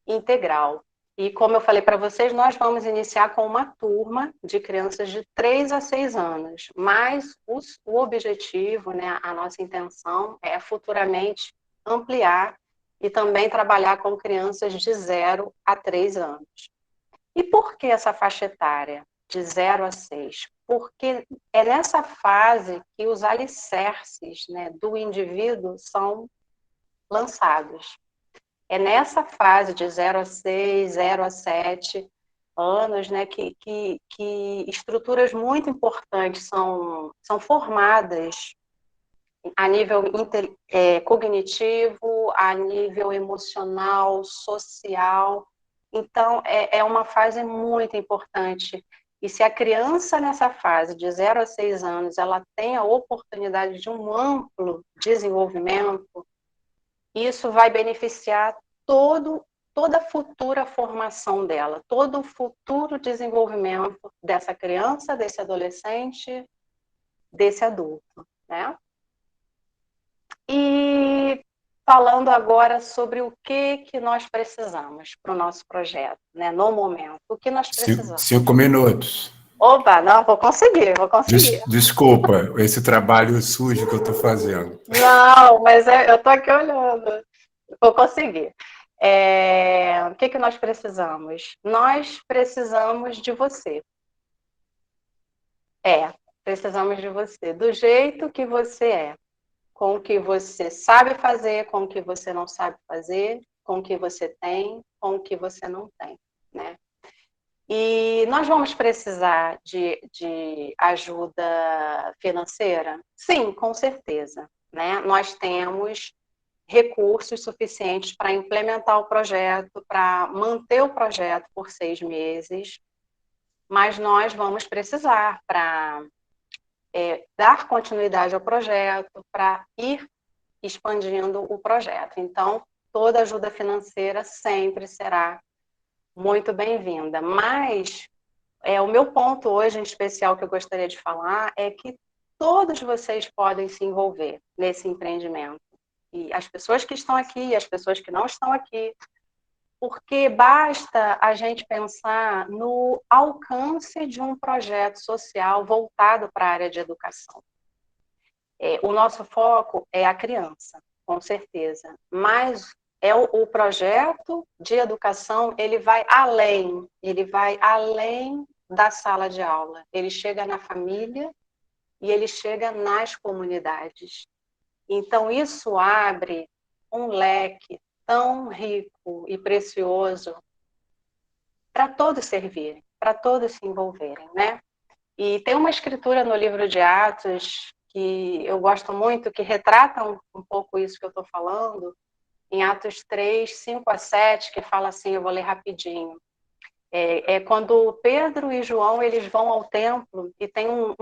integral. E como eu falei para vocês, nós vamos iniciar com uma turma de crianças de 3 a 6 anos, mas o objetivo, né, a nossa intenção é futuramente ampliar e também trabalhar com crianças de 0 a 3 anos. E por que essa faixa etária? de 0 a 6, porque é nessa fase que os alicerces, né, do indivíduo são lançados. É nessa fase de 0 a 6, 0 a 7 anos, né, que estruturas muito importantes são formadas a nível cognitivo, a nível emocional, social. Então, é uma fase muito importante. E se a criança nessa fase, de 0 a 6 anos, ela tem a oportunidade de um amplo desenvolvimento, isso vai beneficiar toda a futura formação dela, todo o futuro desenvolvimento dessa criança, desse adolescente, desse adulto, né? E falando agora sobre o que nós precisamos para o nosso projeto, né? No momento, o que nós precisamos? 5 minutos. Opa, não, vou conseguir. Desculpa, esse trabalho sujo que eu estou fazendo. Não, mas eu estou aqui olhando. Vou conseguir. O que nós precisamos? Nós precisamos de você. Precisamos de você, do jeito que você é, com o que você sabe fazer, com o que você não sabe fazer, com o que você tem, com o que você não tem, né? E nós vamos precisar de ajuda financeira? Sim, com certeza, né? Nós temos recursos suficientes para implementar o projeto, para manter o projeto por 6 meses, mas nós vamos precisar para dar continuidade ao projeto, para ir expandindo o projeto. Então, toda ajuda financeira sempre será muito bem-vinda. Mas o meu ponto hoje, em especial, que eu gostaria de falar, é que todos vocês podem se envolver nesse empreendimento. E as pessoas que estão aqui, as pessoas que não estão aqui, porque basta a gente pensar no alcance de um projeto social voltado para a área de educação. O nosso foco é a criança, com certeza, mas o projeto de educação, ele vai além da sala de aula, ele chega na família e ele chega nas comunidades. Então, isso abre um leque tão rico e precioso para todos servirem, para todos se envolverem, né? E tem uma escritura no livro de Atos que eu gosto muito, que retrata um pouco isso que eu estou falando, em Atos 3, 5 a 7, que fala assim, eu vou ler rapidinho. Quando Pedro e João eles vão ao templo e tem um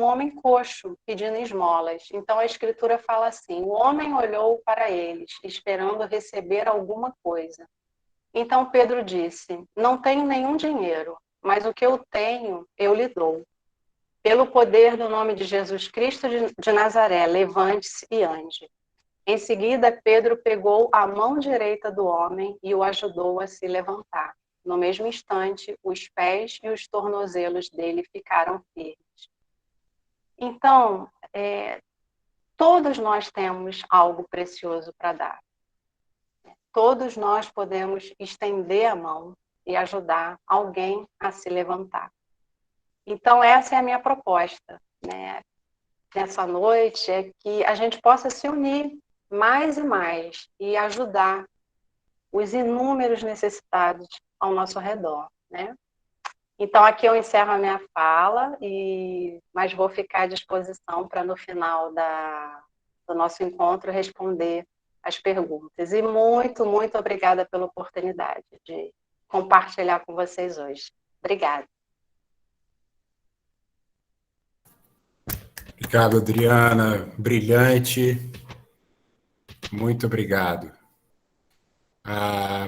homem coxo, pedindo esmolas. Então a escritura fala assim, o homem olhou para eles, esperando receber alguma coisa. Então Pedro disse, não tenho nenhum dinheiro, mas o que eu tenho, eu lhe dou. Pelo poder do nome de Jesus Cristo de Nazaré, levante-se e ande. Em seguida, Pedro pegou a mão direita do homem e o ajudou a se levantar. No mesmo instante, os pés e os tornozelos dele ficaram firmes. Então, todos nós temos algo precioso para dar. Todos nós podemos estender a mão e ajudar alguém a se levantar. Então, essa é a minha proposta, né? Nessa noite, é que a gente possa se unir mais e mais e ajudar os inúmeros necessitados ao nosso redor, né? Então, aqui eu encerro a minha fala, mas vou ficar à disposição para, no final do nosso encontro, responder as perguntas. E muito, muito obrigada pela oportunidade de compartilhar com vocês hoje. Obrigada. Obrigado, Adriana. Brilhante. Muito obrigado.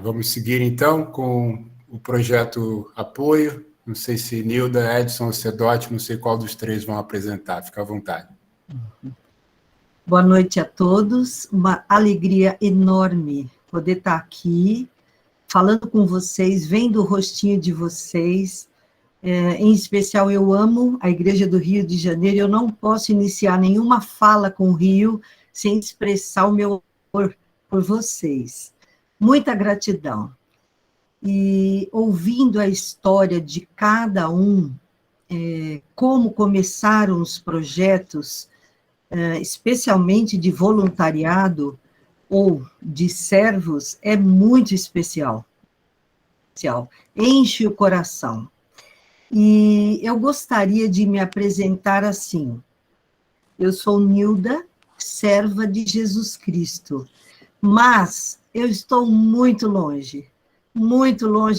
Vamos seguir, então, com o projeto Apoio. Não sei se Nilda, Edson ou Sedotti, não sei qual dos três vão apresentar. Fica à vontade. Boa noite a todos. Uma alegria enorme poder estar aqui, falando com vocês, vendo o rostinho de vocês. Em especial, eu amo a Igreja do Rio de Janeiro. Eu não posso iniciar nenhuma fala com o Rio sem expressar o meu amor por vocês. Muita gratidão. E ouvindo a história de cada um, como começaram os projetos, especialmente de voluntariado ou de servos, é muito especial. Enche o coração. E eu gostaria de me apresentar assim. Eu sou Nilda, serva de Jesus Cristo, mas eu estou muito longe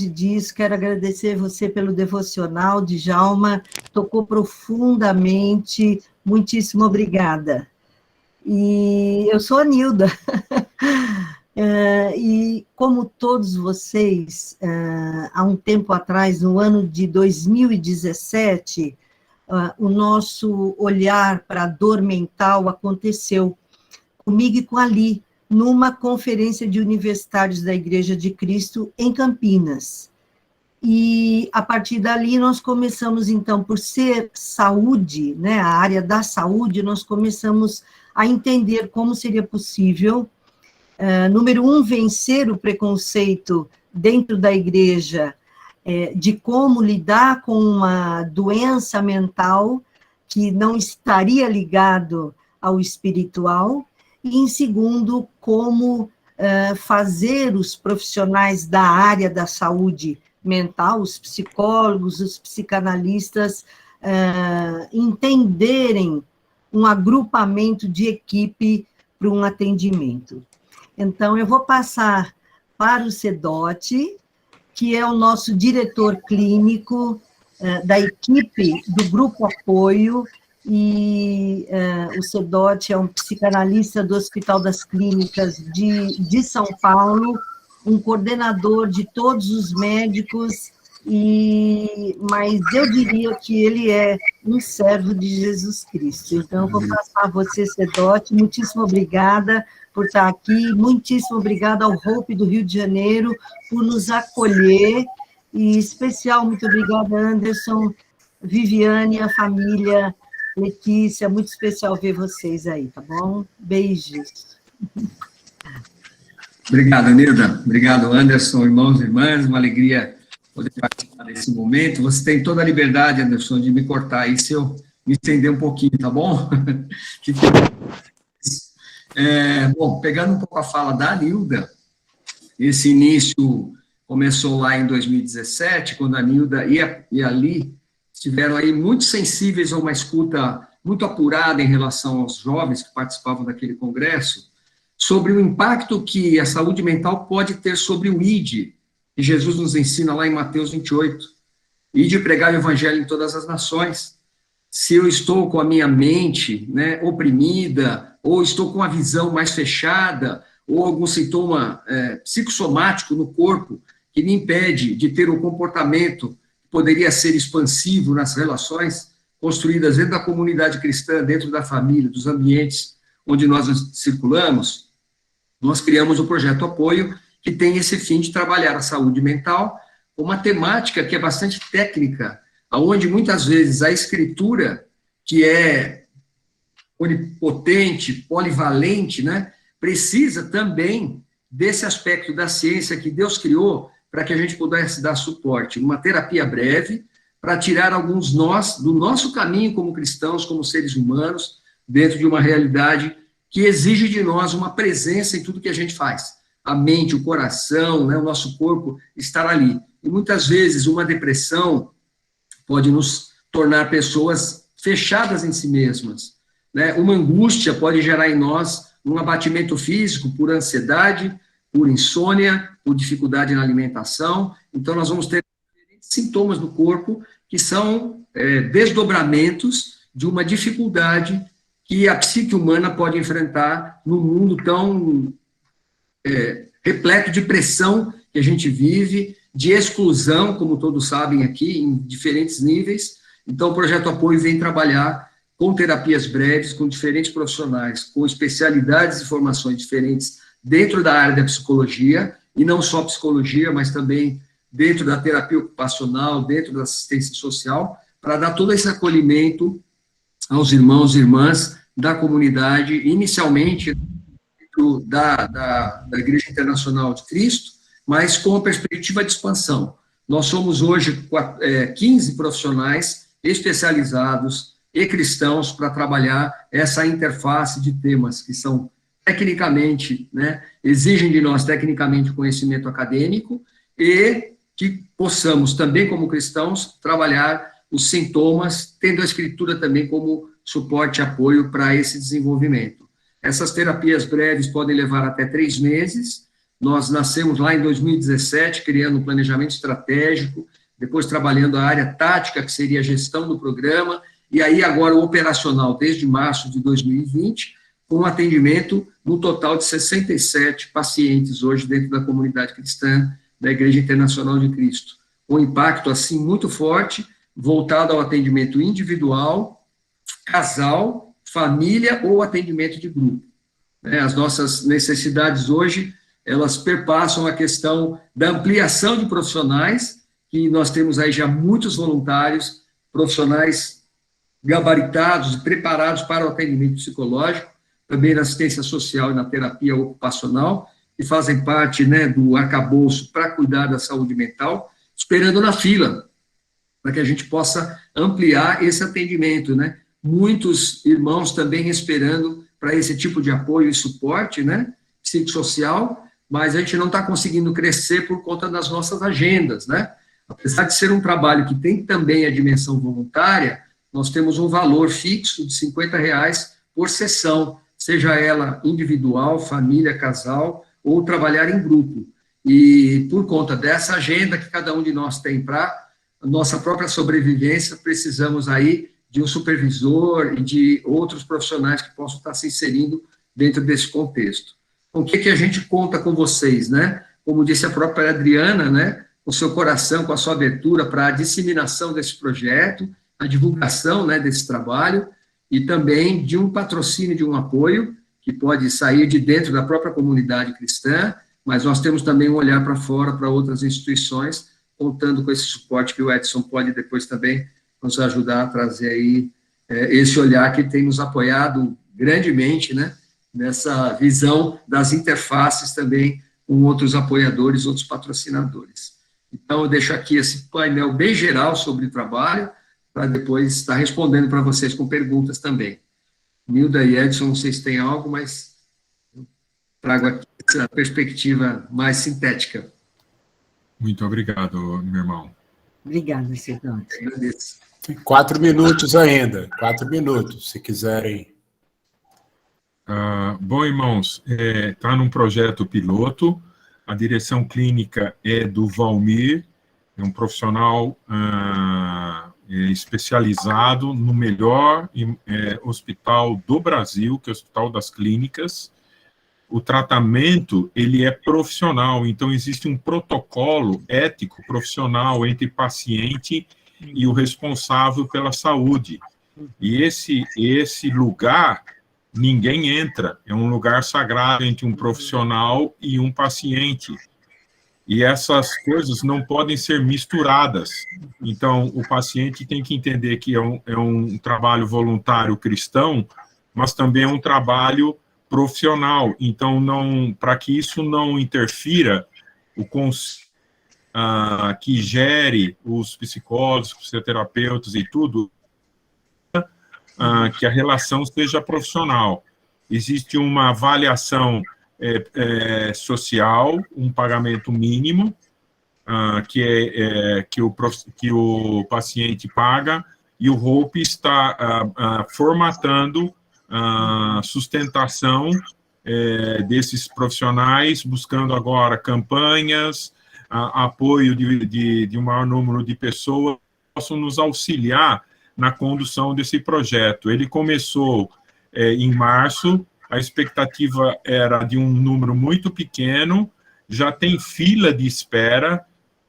disso. Quero agradecer você pelo devocional, Djalma, tocou profundamente, muitíssimo obrigada. E eu sou a Nilda, e como todos vocês, há um tempo atrás, no ano de 2017, o nosso olhar para a dor mental aconteceu comigo e com a Li, numa conferência de universitários da Igreja de Cristo em Campinas. E, a partir dali, nós começamos, então, por ser saúde, né, a área da saúde, nós começamos a entender como seria possível, número um, vencer o preconceito dentro da igreja, de como lidar com uma doença mental que não estaria ligado ao espiritual, e, em segundo, como fazer os profissionais da área da saúde mental, os psicólogos, os psicanalistas, entenderem um agrupamento de equipe para um atendimento. Então, eu vou passar para o Sedotti, que é o nosso diretor clínico da equipe do Grupo Apoio, e o Sedotti é um psicanalista do Hospital das Clínicas de São Paulo, um coordenador de todos os médicos, mas eu diria que ele é um servo de Jesus Cristo. Então, eu vou passar a você, Sedotti. Muitíssimo obrigada por estar aqui, muitíssimo obrigada ao Hope do Rio de Janeiro por nos acolher, e especial, muito obrigada, Anderson, Viviane, a família, Letícia, muito especial ver vocês aí, tá bom? Beijos. Obrigado, Nilda. Obrigado, Anderson, irmãos e irmãs. Uma alegria poder participar desse momento. Você tem toda a liberdade, Anderson, de me cortar aí se eu me estender um pouquinho, tá bom? Bom, pegando um pouco a fala da Nilda, esse início começou lá em 2017, quando a Nilda e a Li estiveram aí muito sensíveis a uma escuta muito apurada em relação aos jovens que participavam daquele congresso, sobre o impacto que a saúde mental pode ter sobre o ID, que Jesus nos ensina lá em Mateus 28, ID pregar o evangelho em todas as nações. Se eu estou com a minha mente, né, oprimida, ou estou com a visão mais fechada, ou algum sintoma psicossomático no corpo que me impede de ter um comportamento que poderia ser expansivo nas relações construídas dentro da comunidade cristã, dentro da família, dos ambientes onde nós circulamos, nós criamos o Projeto Apoio, que tem esse fim de trabalhar a saúde mental, uma temática que é bastante técnica, onde muitas vezes a escritura, que é onipotente, polivalente, né, precisa também desse aspecto da ciência que Deus criou para que a gente pudesse dar suporte, uma terapia breve, para tirar alguns nós do nosso caminho como cristãos, como seres humanos, dentro de uma realidade que exige de nós uma presença em tudo que a gente faz. A mente, o coração, né, o nosso corpo estar ali. E muitas vezes uma depressão pode nos tornar pessoas fechadas em si mesmas, né? Uma angústia pode gerar em nós um abatimento físico por ansiedade, por insônia, por dificuldade na alimentação. Então, nós vamos ter sintomas no corpo que são desdobramentos de uma dificuldade que a psique humana pode enfrentar num mundo tão repleto de pressão que a gente vive, de exclusão, como todos sabem aqui, em diferentes níveis. Então, o Projeto Apoio vem trabalhar com terapias breves, com diferentes profissionais, com especialidades e formações diferentes dentro da área da psicologia, e não só psicologia, mas também dentro da terapia ocupacional, dentro da assistência social, para dar todo esse acolhimento aos irmãos e irmãs da comunidade, inicialmente da Igreja Internacional de Cristo, mas com a perspectiva de expansão. Nós somos hoje 15 profissionais especializados e cristãos para trabalhar essa interface de temas que são tecnicamente, né, exigem de nós tecnicamente conhecimento acadêmico e que possamos também, como cristãos, trabalhar os sintomas, tendo a escritura também como suporte e apoio para esse desenvolvimento. Essas terapias breves podem levar até 3 meses. Nós nascemos lá em 2017, criando um planejamento estratégico, depois trabalhando a área tática, que seria a gestão do programa, e aí agora o operacional, desde março de 2020, com um atendimento no total de 67 pacientes hoje dentro da comunidade cristã da Igreja Internacional de Cristo. Um impacto, assim, muito forte, voltado ao atendimento individual, casal, família ou atendimento de grupo. As nossas necessidades hoje, elas perpassam a questão da ampliação de profissionais, que nós temos aí já muitos voluntários, profissionais gabaritados e preparados para o atendimento psicológico, também na assistência social e na terapia ocupacional, que fazem parte, né, do arcabouço para cuidar da saúde mental, esperando na fila, para que a gente possa ampliar esse atendimento, né? Muitos irmãos também esperando para esse tipo de apoio e suporte, né, psicossocial, mas a gente não está conseguindo crescer por conta das nossas agendas, né? Apesar de ser um trabalho que tem também a dimensão voluntária, nós temos um valor fixo de R$50 por sessão, seja ela individual, família, casal, ou trabalhar em grupo. E por conta dessa agenda que cada um de nós tem para a nossa própria sobrevivência, precisamos aí de um supervisor e de outros profissionais que possam estar se inserindo dentro desse contexto. Com o que a gente conta com vocês, né? Como disse a própria Adriana, né? Com o seu coração, com a sua abertura para a disseminação desse projeto, a divulgação, né, desse trabalho, e também de um patrocínio, de um apoio, que pode sair de dentro da própria comunidade cristã, mas nós temos também um olhar para fora, para outras instituições, contando com esse suporte que o Edson pode depois também nos ajudar a trazer aí esse olhar que tem nos apoiado grandemente, né, nessa visão das interfaces também com outros apoiadores, outros patrocinadores. Então, eu deixo aqui esse painel bem geral sobre o trabalho, para depois estar respondendo para vocês com perguntas também. Nilda e Edson, não sei se tem algo, mas eu trago aqui essa perspectiva mais sintética. Muito obrigado, meu irmão. Obrigada, Cidade. Agradeço. 4 minutos ainda, 4 minutos, se quiserem. Bom, irmãos, está num projeto piloto, a direção clínica é do Valmir, é um profissional especializado no melhor hospital do Brasil, que é o Hospital das Clínicas. O tratamento, ele é profissional, então existe um protocolo ético profissional entre paciente e o responsável pela saúde. E esse lugar, ninguém entra, é um lugar sagrado entre um profissional e um paciente. E essas coisas não podem ser misturadas. Então, o paciente tem que entender que é um trabalho voluntário cristão, mas também é um trabalho profissional. Então, para que isso não interfira, que gere os psicólogos, psicoterapeutas e tudo, que a relação seja profissional. Existe uma avaliação social, um pagamento mínimo, que o paciente paga, e o Hope está formatando a sustentação desses profissionais, buscando agora campanhas, apoio de um maior número de pessoas que possam nos auxiliar na condução desse projeto. Ele começou em março, a expectativa era de um número muito pequeno, já tem fila de espera,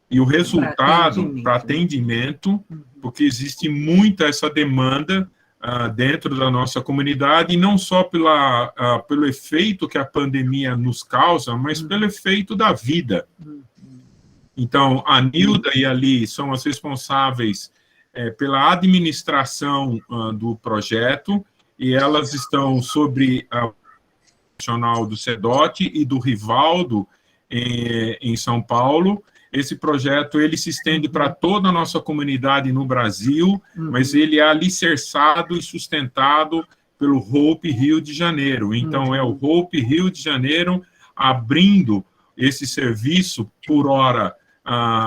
e o resultado para atendimento, porque existe muita essa demanda dentro da nossa comunidade, e não só pelo efeito que a pandemia nos causa, mas pelo efeito da vida. Então, a Nilda e a Li são as responsáveis pela administração do projeto, e elas estão sobre a profissional do CEDOT e do Rivaldo em São Paulo. esse projeto ele se estende para toda a nossa comunidade no Brasil, mas ele é alicerçado e sustentado pelo Hope Rio de Janeiro. Então, é o Hope Rio de Janeiro abrindo esse serviço por hora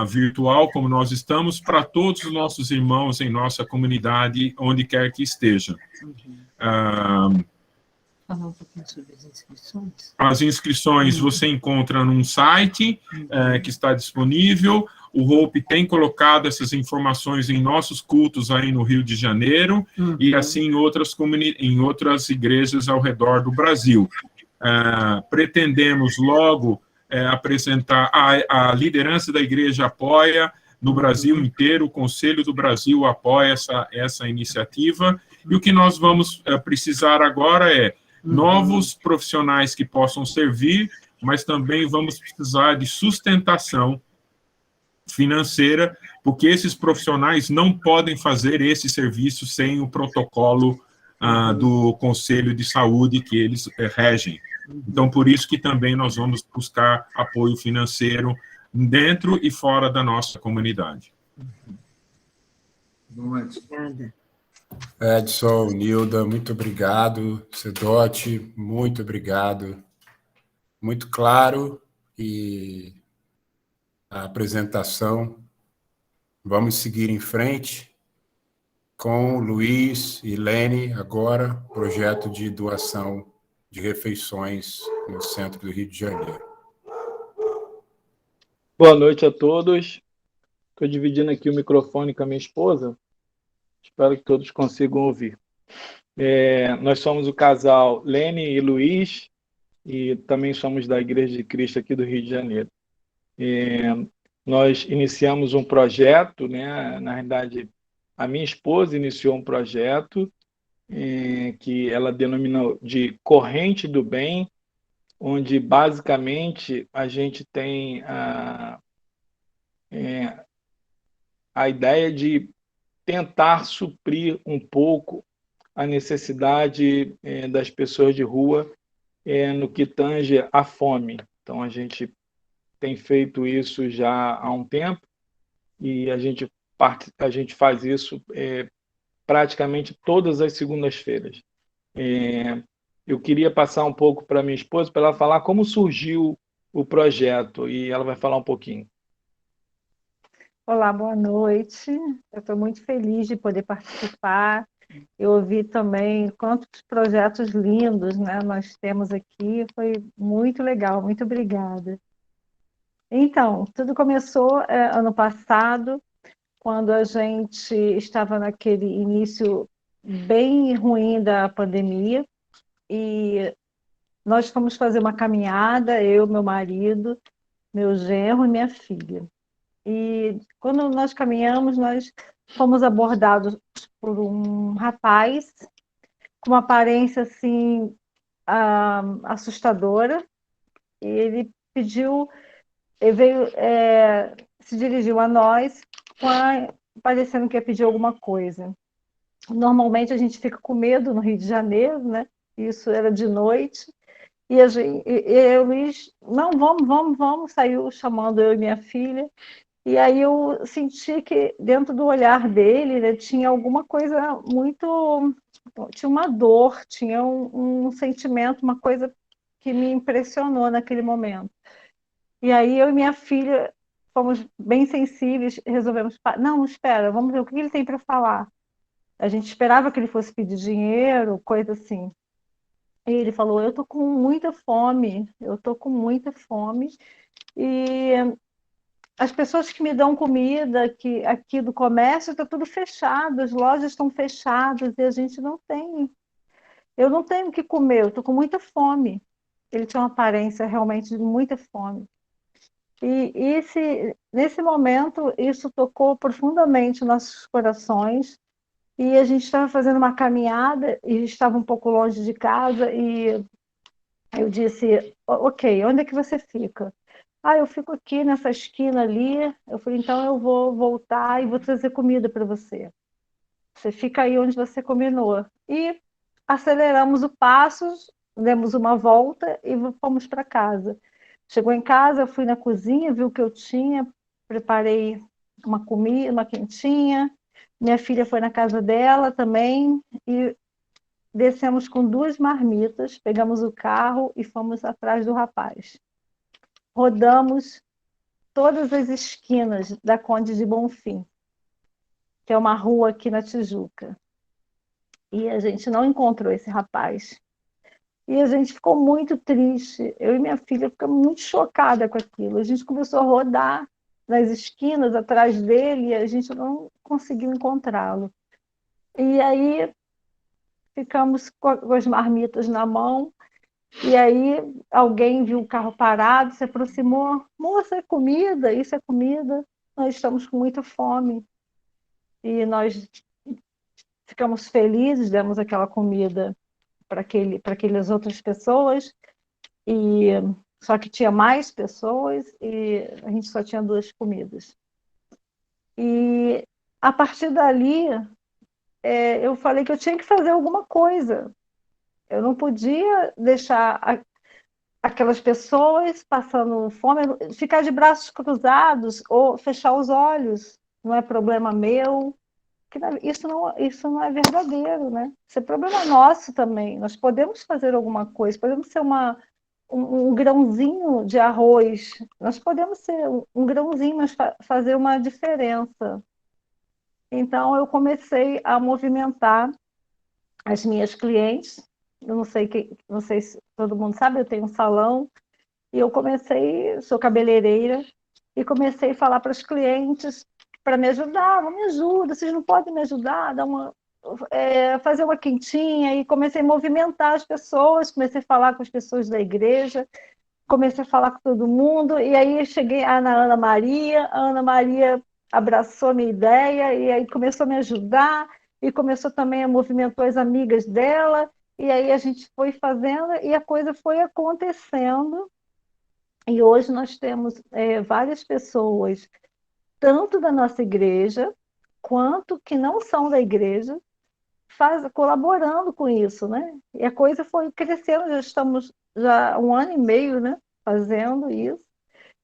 virtual, como nós estamos, para todos os nossos irmãos em nossa comunidade, onde quer que esteja. Falar um pouquinho sobre as inscrições. As inscrições você encontra num site que está disponível. O Hope tem colocado essas informações em nossos cultos aí no Rio de Janeiro e assim em outras igrejas ao redor do Brasil. Pretendemos logo apresentar a liderança da igreja apoia no Brasil inteiro, o Conselho do Brasil apoia essa iniciativa, e o que nós vamos precisar agora é novos profissionais que possam servir, mas também vamos precisar de sustentação financeira, porque esses profissionais não podem fazer esse serviço sem o protocolo do Conselho de Saúde que eles regem. Então, por isso que também nós vamos buscar apoio financeiro dentro e fora da nossa comunidade. Obrigada. Edson, Nilda, muito obrigado. Sedote, muito obrigado. Muito claro e a apresentação. Vamos seguir em frente com Luiz e Lene, agora, projeto de doação de refeições no centro do Rio de Janeiro. Boa noite a todos. Estou dividindo aqui o microfone com a minha esposa. Espero que todos consigam ouvir. Nós somos o casal Lene e Luiz, e também somos da Igreja de Cristo aqui do Rio de Janeiro. Nós iniciamos um projeto, né? Na verdade, a minha esposa iniciou um projeto que ela denominou de Corrente do Bem, onde basicamente a gente tem a ideia de tentar suprir um pouco a necessidade das pessoas de rua no que tange à fome. Então, a gente tem feito isso já há um tempo e a gente faz isso praticamente todas as segundas-feiras. Eu queria passar um pouco para minha esposa, para ela falar como surgiu o projeto, e ela vai falar um pouquinho. Olá, boa noite. Eu estou muito feliz de poder participar. Eu ouvi também quantos projetos lindos, né, nós temos aqui. Foi muito legal, muito obrigada. Então, tudo começou ano passado, quando a gente estava naquele início bem ruim da pandemia, e nós fomos fazer uma caminhada, eu, meu marido, meu genro e minha filha. E quando nós caminhamos, nós fomos abordados por um rapaz com uma aparência assim assustadora. E ele veio, se dirigiu a nós, parecendo que ia pedir alguma coisa. Normalmente a gente fica com medo no Rio de Janeiro, né? Isso era de noite. E o Luiz, não, vamos, saiu chamando eu e minha filha. E aí eu senti que dentro do olhar dele, né, tinha alguma coisa muito... Tinha uma dor, tinha um sentimento, uma coisa que me impressionou naquele momento. E aí eu e minha filha fomos bem sensíveis, resolvemos... Não, espera, vamos ver o que ele tem para falar. A gente esperava que ele fosse pedir dinheiro, coisa assim. E ele falou, eu estou com muita fome, e as pessoas que me dão comida aqui do comércio está tudo fechado, as lojas estão fechadas e a gente não tem. Eu não tenho o que comer, eu estou com muita fome. Ele tinha uma aparência realmente de muita fome. E nesse momento, isso tocou profundamente nossos corações. E a gente estava fazendo uma caminhada e estava um pouco longe de casa, e eu disse, ok, onde é que você fica? Eu fico aqui nessa esquina ali. Eu falei, então eu vou voltar e vou trazer comida para você. Você fica aí onde você combinou. E aceleramos o passo, demos uma volta e fomos para casa. Chegou em casa, eu fui na cozinha, vi o que eu tinha, preparei uma comida, uma quentinha. Minha filha foi na casa dela também e descemos com 2 marmitas, pegamos o carro e fomos atrás do rapaz. Rodamos todas as esquinas da Conde de Bonfim, que é uma rua aqui na Tijuca. E a gente não encontrou esse rapaz. E a gente ficou muito triste. Eu e minha filha ficamos muito chocadas com aquilo. A gente começou a rodar nas esquinas atrás dele e a gente não conseguiu encontrá-lo. E aí ficamos com as marmitas na mão. E aí alguém viu o carro parado, se aproximou. Moça, é comida? Isso é comida? Nós estamos com muita fome. E nós ficamos felizes, demos aquela comida para aquelas outras pessoas, e só que tinha mais pessoas e a gente só tinha 2 comidas. E a partir dali, eu falei que eu tinha que fazer alguma coisa. Eu não podia deixar aquelas pessoas passando fome, ficar de braços cruzados ou fechar os olhos. Não é problema meu. Isso não é verdadeiro, né? Isso é problema nosso também. Nós podemos fazer alguma coisa, podemos ser um grãozinho de arroz, nós podemos ser um grãozinho, mas fazer uma diferença. Então, eu comecei a movimentar as minhas clientes. Eu não sei se todo mundo sabe, eu tenho um salão, e eu sou cabeleireira, e comecei a falar para os clientes para me ajudar, me ajuda, vocês não podem me ajudar, fazer uma quentinha, e comecei a movimentar as pessoas, comecei a falar com as pessoas da igreja, comecei a falar com todo mundo, e aí cheguei na Ana Maria, a Ana Maria abraçou a minha ideia, e aí começou a me ajudar, e começou também a movimentar as amigas dela, e aí a gente foi fazendo, e a coisa foi acontecendo, e hoje nós temos várias pessoas, tanto da nossa igreja, quanto que não são da igreja, colaborando com isso, né? E a coisa foi crescendo, já estamos há 1 ano e meio, né, fazendo isso.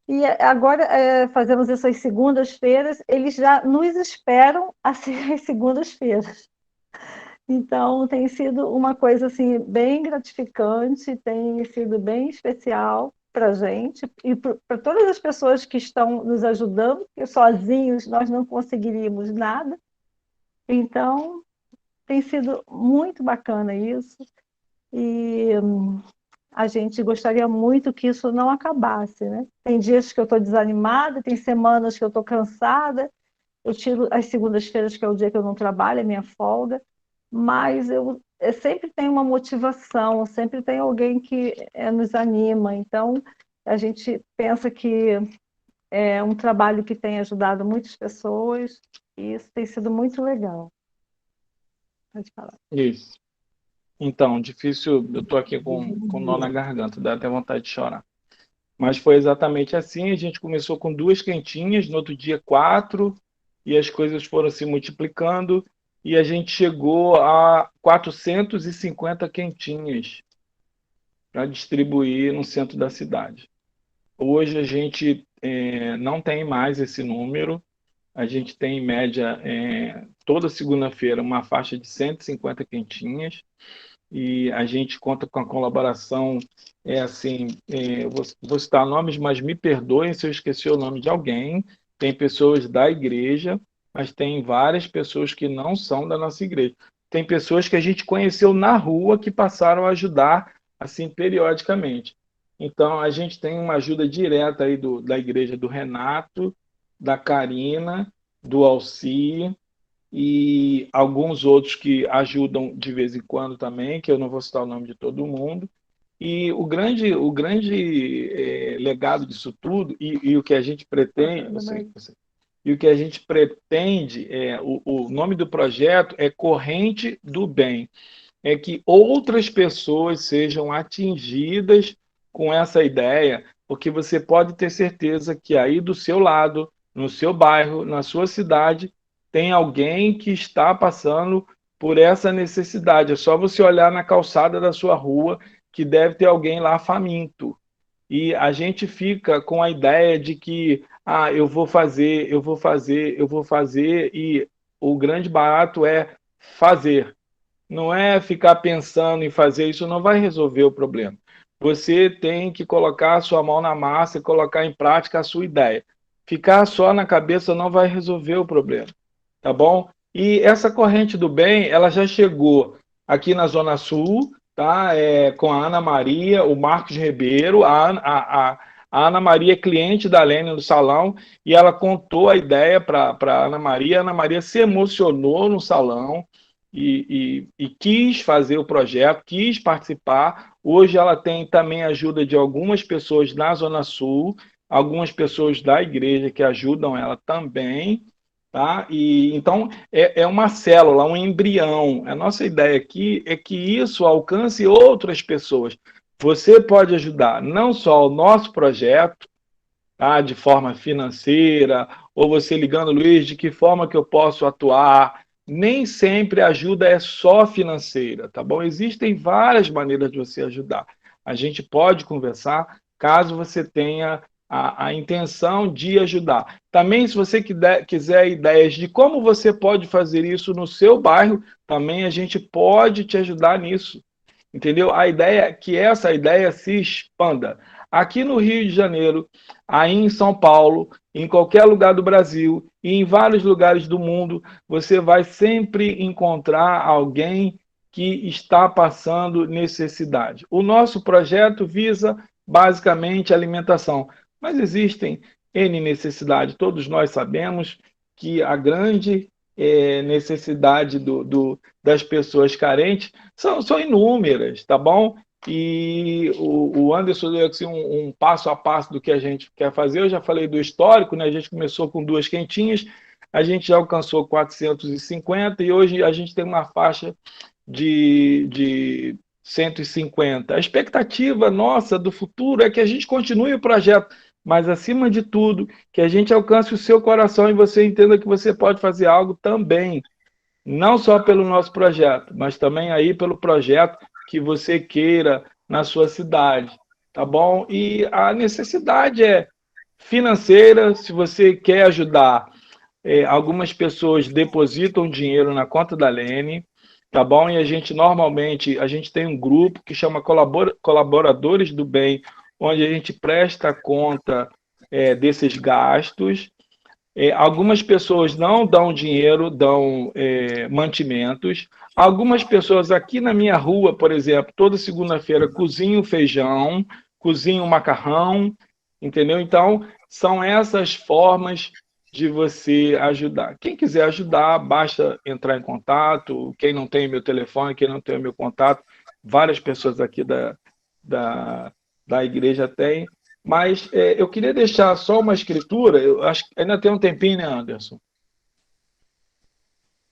E agora fazemos essas segundas-feiras, eles já nos esperam às segundas-feiras. Então, tem sido uma coisa assim, bem gratificante, tem sido bem especial para a gente e para todas as pessoas que estão nos ajudando, porque sozinhos nós não conseguiríamos nada. Então, tem sido muito bacana isso, e a gente gostaria muito que isso não acabasse, né? Tem dias que eu estou desanimada, tem semanas que eu estou cansada, eu tiro as segundas-feiras, que é o dia que eu não trabalho, é minha folga, mas eu sempre tem uma motivação, sempre tem alguém que nos anima. Então, a gente pensa que é um trabalho que tem ajudado muitas pessoas, e isso tem sido muito legal. Pode falar. Isso. Então, difícil, eu estou aqui com nó na garganta, dá até vontade de chorar. Mas foi exatamente assim, a gente começou com 2 quentinhas, no outro dia 4, e as coisas foram se multiplicando, e a gente chegou a 450 quentinhas para distribuir no centro da cidade. Hoje a gente não tem mais esse número, a gente tem em média toda segunda-feira uma faixa de 150 quentinhas, e a gente conta com a colaboração, vou citar nomes, mas me perdoem se eu esqueci o nome de alguém. Tem pessoas da igreja, mas tem várias pessoas que não são da nossa igreja. Tem pessoas que a gente conheceu na rua que passaram a ajudar, assim, periodicamente. Então, a gente tem uma ajuda direta aí da igreja do Renato, da Karina, do Alci, e alguns outros que ajudam de vez em quando também, que eu não vou citar o nome de todo mundo. E o grande legado disso tudo, e o que a gente pretende, o nome do projeto é Corrente do Bem, é que outras pessoas sejam atingidas com essa ideia, porque você pode ter certeza que aí do seu lado, no seu bairro, na sua cidade, tem alguém que está passando por essa necessidade. É só você olhar na calçada da sua rua que deve ter alguém lá faminto. E a gente fica com a ideia de que eu vou fazer, e o grande barato é fazer. Não é ficar pensando em fazer, isso não vai resolver o problema. Você tem que colocar a sua mão na massa e colocar em prática a sua ideia. Ficar só na cabeça não vai resolver o problema, tá bom? E essa corrente do bem, ela já chegou aqui na Zona Sul, tá? Com a Ana Maria, o Marcos Ribeiro, a Ana Maria é cliente da Lene no salão, e ela contou a ideia para a Ana Maria se emocionou no salão, e quis fazer o projeto, quis participar. Hoje ela tem também a ajuda de algumas pessoas na Zona Sul, algumas pessoas da igreja que ajudam ela também, tá? E então é uma célula, um embrião. A nossa ideia aqui é que isso alcance outras pessoas. Você pode ajudar não só o nosso projeto, tá? De forma financeira, ou você ligando, Luiz, de que forma que eu posso atuar. Nem sempre a ajuda é só financeira, tá bom? Existem várias maneiras de você ajudar. A gente pode conversar caso você tenha a intenção de ajudar. Também, se você quiser ideias de como você pode fazer isso no seu bairro, também a gente pode te ajudar nisso. Entendeu? A ideia é que essa ideia se expanda. Aqui no Rio de Janeiro, aí em São Paulo, em qualquer lugar do Brasil e em vários lugares do mundo, você vai sempre encontrar alguém que está passando necessidade. O nosso projeto visa basicamente alimentação, mas existem N necessidades. Todos nós sabemos que a grande necessidade das pessoas carentes são inúmeras, tá bom? E o Anderson deu assim, um passo a passo do que a gente quer fazer. Eu já falei do histórico, né? A gente começou com 2 quentinhas, a gente já alcançou 450 e hoje a gente tem uma faixa de 150. A expectativa nossa do futuro é que a gente continue o projeto, mas, acima de tudo, que a gente alcance o seu coração e você entenda que você pode fazer algo também, não só pelo nosso projeto, mas também aí pelo projeto que você queira na sua cidade, tá bom? E a necessidade é financeira. Se você quer ajudar, algumas pessoas depositam dinheiro na conta da Lene, tá bom? E a gente tem um grupo que chama Colaboradores do Bem, onde a gente presta conta desses gastos. Algumas pessoas não dão dinheiro, dão mantimentos. Algumas pessoas aqui na minha rua, por exemplo, toda segunda-feira cozinham feijão, cozinham macarrão, entendeu? Então, são essas formas de você ajudar. Quem quiser ajudar, basta entrar em contato. Quem não tem meu telefone, quem não tem o meu contato, várias pessoas aqui da igreja têm. Mas eu queria deixar só uma escritura. Eu acho que ainda tem um tempinho, né, Anderson?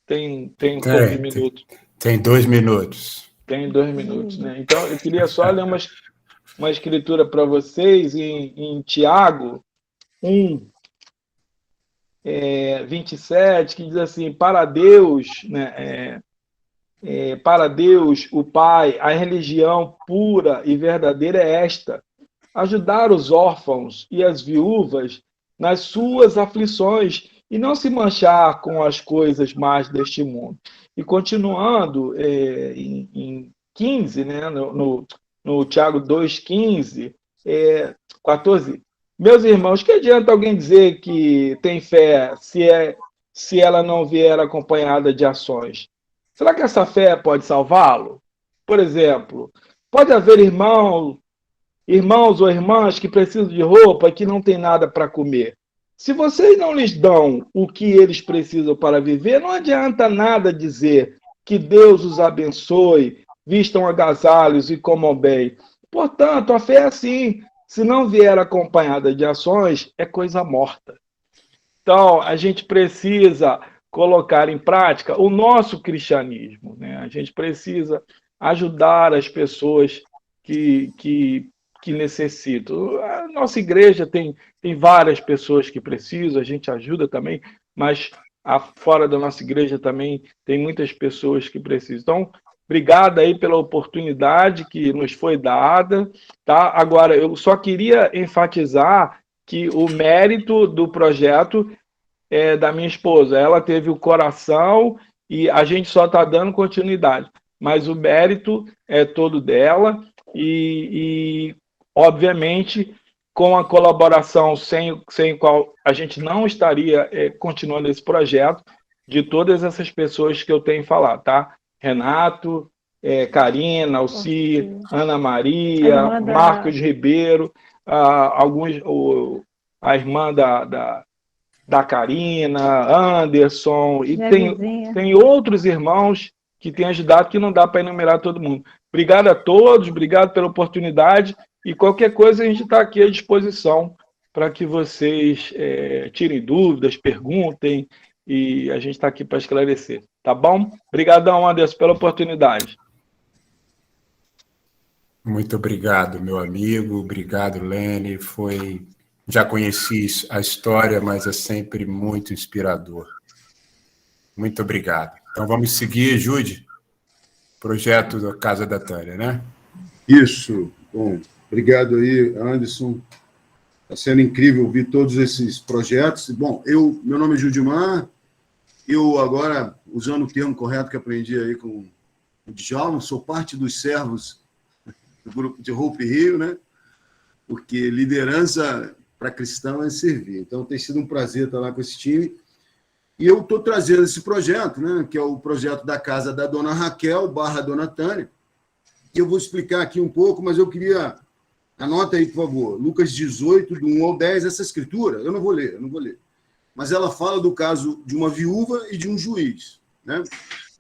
Tem um pouco de minutos. Tem 2 minutos. Tem 2 minutos, né? Então, eu queria só ler uma escritura para vocês em Tiago 1, 27, que diz assim: para Deus, né, para Deus, o Pai, a religião pura e verdadeira é esta: ajudar os órfãos e as viúvas nas suas aflições e não se manchar com as coisas más deste mundo. E continuando em 15, né, no Tiago 2,15, 14, meus irmãos, que adianta alguém dizer que tem fé se ela não vier acompanhada de ações? Será que essa fé pode salvá-lo? Por exemplo, pode haver irmãos ou irmãs que precisam de roupa e que não têm nada para comer. Se vocês não lhes dão o que eles precisam para viver, não adianta nada dizer que Deus os abençoe, vistam agasalhos e comam bem. Portanto, a fé é assim: se não vier acompanhada de ações, é coisa morta. Então, a gente precisa colocar em prática o nosso cristianismo, né? A gente precisa ajudar as pessoas que necessitam. A nossa igreja tem várias pessoas que precisam, a gente ajuda também, mas fora da nossa igreja também tem muitas pessoas que precisam. Então, obrigado aí pela oportunidade que nos foi dada, tá? Agora, eu só queria enfatizar que o mérito do projeto é da minha esposa. Ela teve o coração e a gente só está dando continuidade. Mas o mérito é todo dela e obviamente, com a colaboração sem qual a gente não estaria continuando esse projeto, de todas essas pessoas que eu tenho falado, tá? Renato, Karina, Alci, Ana Maria, Marcos Ribeiro, a irmã da Karina, Anderson, e tem outros irmãos que têm ajudado, que não dá para enumerar todo mundo. Obrigado a todos, obrigado pela oportunidade, e qualquer coisa a gente está aqui à disposição para que vocês tirem dúvidas, perguntem, e a gente está aqui para esclarecer, tá bom? Obrigadão, Anderson, pela oportunidade. Muito obrigado, meu amigo, obrigado, Lene, já conheci a história, mas é sempre muito inspirador. Muito obrigado. Então vamos seguir, Jude, projeto da Casa da Tânia, né? Isso. Bom, obrigado aí, Anderson. Está sendo incrível ouvir todos esses projetos. Bom, meu nome é Judimar, eu agora, usando o termo correto que aprendi aí com o Djalma, sou parte dos servos do grupo de Hope Rio, né? Porque liderança para cristão é servir. Então, tem sido um prazer estar lá com esse time. E eu estou trazendo esse projeto, né? Que é o projeto da casa da dona Raquel / dona Tânia. E eu vou explicar aqui um pouco, mas eu queria... Anota aí, por favor. Lucas 18, do 1 ao 10, essa escritura. Eu não vou ler. Mas ela fala do caso de uma viúva e de um juiz, né?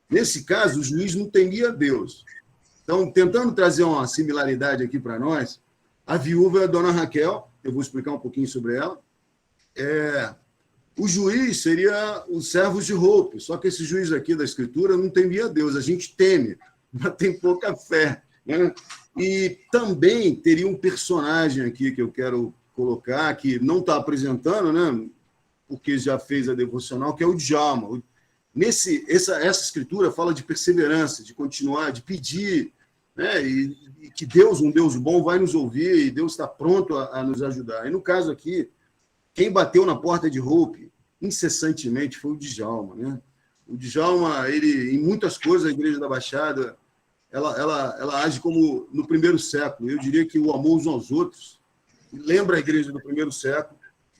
Nesse caso, o juiz não temia Deus. Então, tentando trazer uma similaridade aqui para nós, a viúva é a dona Raquel, eu vou explicar um pouquinho sobre ela. O juiz seria os servos de Hope, só que esse juiz aqui da Escritura não temia Deus, a gente teme, mas tem pouca fé, né? E também teria um personagem aqui que eu quero colocar, que não está apresentando, né? Porque já fez a devocional, que é o Djalma. Essa escritura fala de perseverança, de continuar, de pedir, né? E que Deus, um Deus bom, vai nos ouvir e Deus está pronto a nos ajudar. E no caso aqui, quem bateu na porta de Hope incessantemente foi o Djalma, né? O Djalma, ele, em muitas coisas, a Igreja da Baixada, ela age como no primeiro século. Eu diria que o amor uns aos outros lembra a Igreja do primeiro século.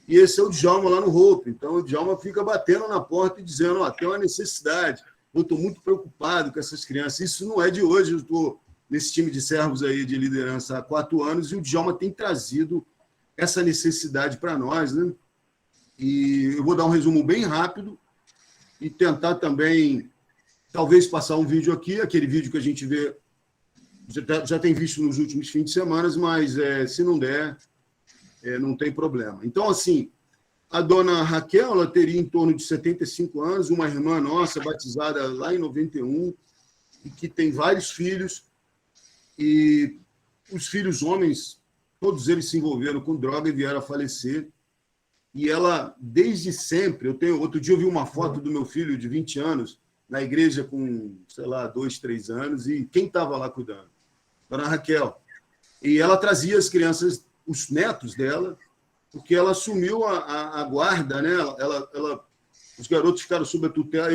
E esse é o Djalma lá no Hope. Então, o Djalma fica batendo na porta e dizendo, tem uma necessidade, eu estou muito preocupado com essas crianças. Isso não é de hoje, eu estou nesse time de servos aí de liderança há 4 anos, e o Djalma tem trazido essa necessidade para nós, né? E eu vou dar um resumo bem rápido e tentar também, talvez, passar um vídeo aqui, aquele vídeo que a gente vê, já tem visto nos últimos fins de semana, mas se não der, não tem problema. Então, assim, a dona Raquel, ela teria em torno de 75 anos, uma irmã nossa, batizada lá em 91, e que tem vários filhos, e os filhos homens, todos eles se envolveram com droga e vieram a falecer. E ela, desde sempre, outro dia eu vi uma foto do meu filho de 20 anos, na igreja com, 2, 3 anos, e quem estava lá cuidando? Dona Raquel. E ela trazia as crianças, os netos dela, porque ela assumiu a guarda, né? Os garotos ficaram sob a tutela,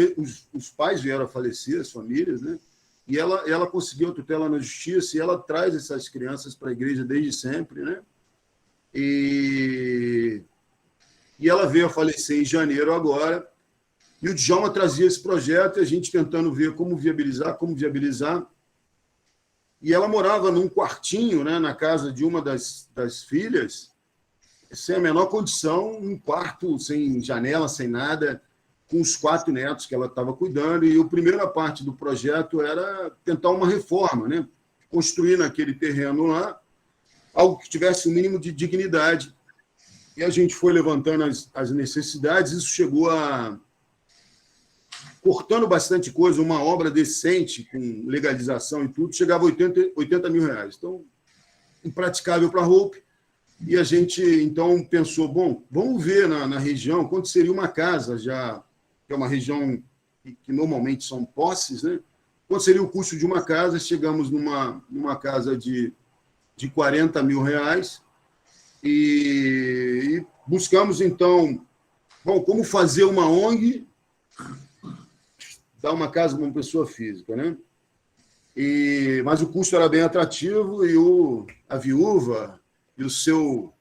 os pais vieram a falecer, as famílias, né? E ela conseguiu a tutela na justiça, e ela traz essas crianças para a igreja desde sempre, né? E ela veio a falecer em janeiro agora, e o Djalma trazia esse projeto, e a gente tentando ver como viabilizar. E ela morava num quartinho, né, na casa de uma das filhas, sem a menor condição, um quarto sem janela, sem nada, com os 4 netos que ela estava cuidando. E a primeira parte do projeto era tentar uma reforma, né? Construir naquele terreno lá algo que tivesse um mínimo de dignidade. E a gente foi levantando as necessidades, isso chegou a... cortando bastante coisa, uma obra decente, com legalização e tudo, chegava a 80 mil reais. Então, impraticável para a Hope. E a gente, então, pensou, bom, vamos ver na região quanto seria uma casa, já que é uma região que normalmente são posses, né? Quanto seria o custo de uma casa? Chegamos numa casa de 40 mil reais, E buscamos, então, bom, como fazer uma ONG, dar uma casa para uma pessoa física, né? Mas o custo era bem atrativo e a viúva e o seu